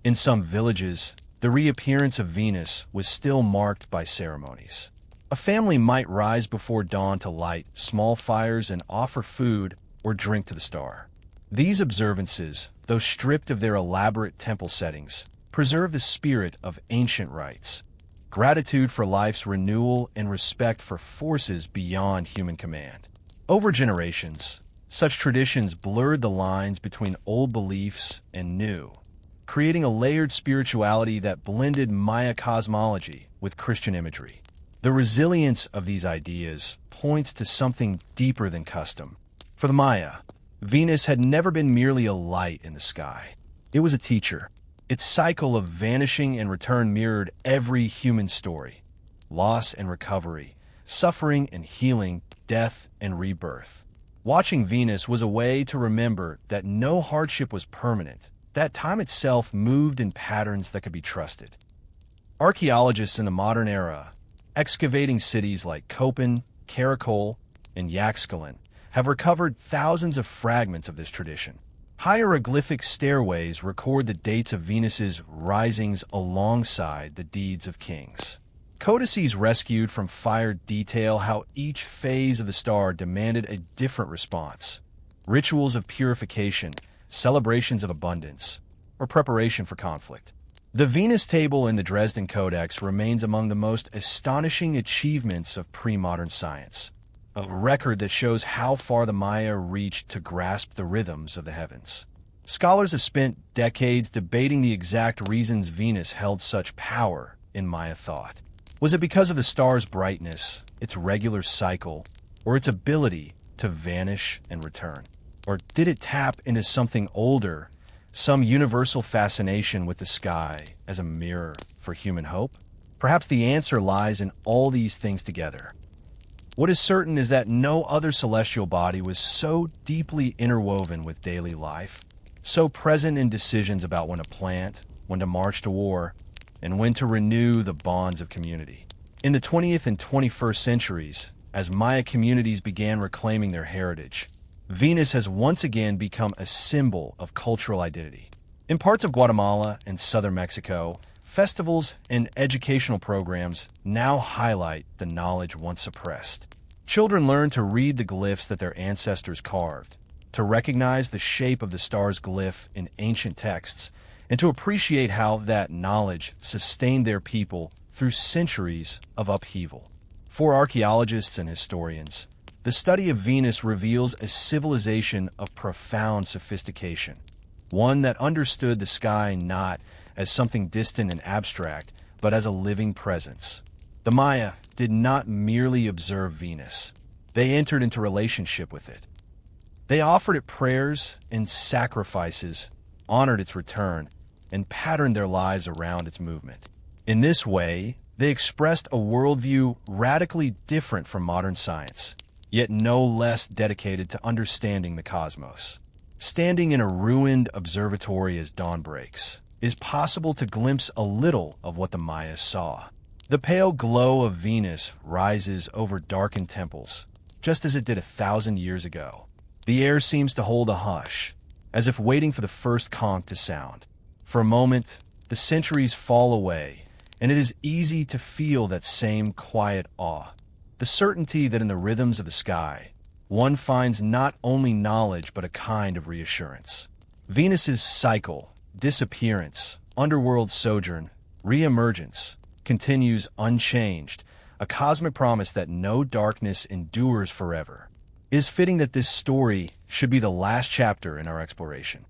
In some villages, the reappearance of Venus was still marked by ceremonies. A family might rise before dawn to light small fires and offer food or drink to the star. These observances, though stripped of their elaborate temple settings, preserve the spirit of ancient rites, gratitude for life's renewal and respect for forces beyond human command. Over generations, such traditions blurred the lines between old beliefs and new, creating a layered spirituality that blended Maya cosmology with Christian imagery. The resilience of these ideas points to something deeper than custom. For the Maya, Venus had never been merely a light in the sky. It was a teacher. Its cycle of vanishing and return mirrored every human story: loss and recovery, suffering and healing, death and rebirth. Watching Venus was a way to remember that no hardship was permanent, that time itself moved in patterns that could be trusted. Archaeologists in the modern era, excavating cities like Copan, Karakol, and Yaxchilan, have recovered thousands of fragments of this tradition. Hieroglyphic stairways record the dates of Venus's risings alongside the deeds of kings. Codices rescued from fire detail how each phase of the star demanded a different response: rituals of purification, celebrations of abundance, or preparation for conflict. The Venus table in the Dresden Codex remains among the most astonishing achievements of pre-modern science, a record that shows how far the Maya reached to grasp the rhythms of the heavens. Scholars have spent decades debating the exact reasons Venus held such power in Maya thought. Was it because of the star's brightness, its regular cycle, or its ability to vanish and return? Or did it tap into something older, some universal fascination with the sky as a mirror for human hope? Perhaps the answer lies in all these things together. What is certain is that no other celestial body was so deeply interwoven with daily life, so present in decisions about when to plant, when to march to war, and when to renew the bonds of community. In the 20th and 21st centuries, as Maya communities began reclaiming their heritage, Venus has once again become a symbol of cultural identity. In parts of Guatemala and southern Mexico, festivals and educational programs now highlight the knowledge once suppressed. Children learn to read the glyphs that their ancestors carved, to recognize the shape of the star's glyph in ancient texts, and to appreciate how that knowledge sustained their people through centuries of upheaval. For archaeologists and historians, the study of Venus reveals a civilization of profound sophistication, one that understood the sky not as something distant and abstract, but as a living presence. The Maya did not merely observe Venus. They entered into relationship with it. They offered it prayers and sacrifices, honored its return, and patterned their lives around its movement. In this way, they expressed a worldview radically different from modern science, yet no less dedicated to understanding the cosmos. standing in a ruined observatory as dawn breaks, it is possible to glimpse a little of what the Mayas saw. The pale glow of Venus rises over darkened temples, just as it did 1,000 years ago. The air seems to hold a hush, as if waiting for the first conch to sound. For a moment, the centuries fall away, and it is easy to feel that same quiet awe, the certainty that in the rhythms of the sky, one finds not only knowledge but a kind of reassurance. Venus's cycle, disappearance, underworld sojourn, re-emergence, continues unchanged, a cosmic promise that no darkness endures forever. It is fitting that this story should be the last chapter in our exploration.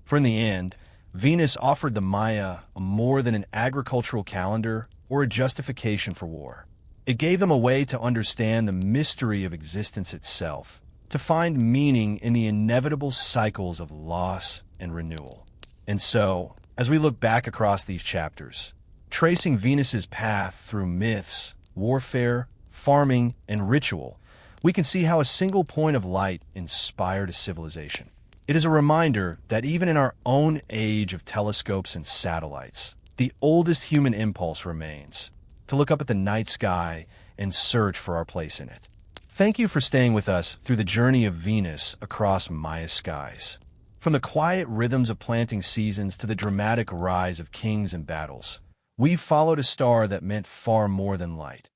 For in the end, Venus offered the Maya more than an agricultural calendar or a justification for war. It gave them a way to understand the mystery of existence itself, to find meaning in the inevitable cycles of loss and renewal. And so, as we look back across these chapters, tracing Venus's path through myths, warfare, farming, and ritual, we can see how a single point of light inspired a civilization. It is a reminder that even in our own age of telescopes and satellites, the oldest human impulse remains to look up at the night sky and search for our place in it. Thank you for staying with us through the journey of Venus across Maya skies. From the quiet rhythms of planting seasons to the dramatic rise of kings and battles, we followed a star that meant far more than light.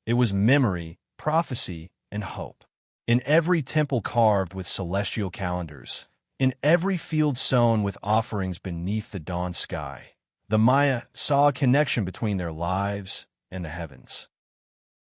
It was memory, prophecy, and hope. In every temple carved with celestial calendars, in every field sown with offerings beneath the dawn sky, the Maya saw a connection between their lives and the heavens.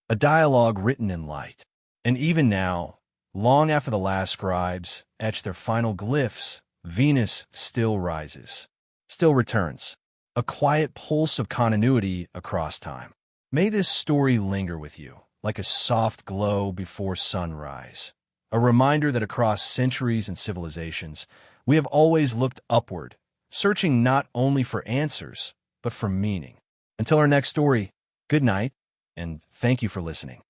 A dialogue written in light. And even now, long after the last scribes etched their final glyphs, Venus still rises, still returns, a quiet pulse of continuity across time. May this story linger with you, like a soft glow before sunrise, a reminder that across centuries and civilizations, we have always looked upward, searching not only for answers, but for meaning. Until our next story, good night, and thank you for listening.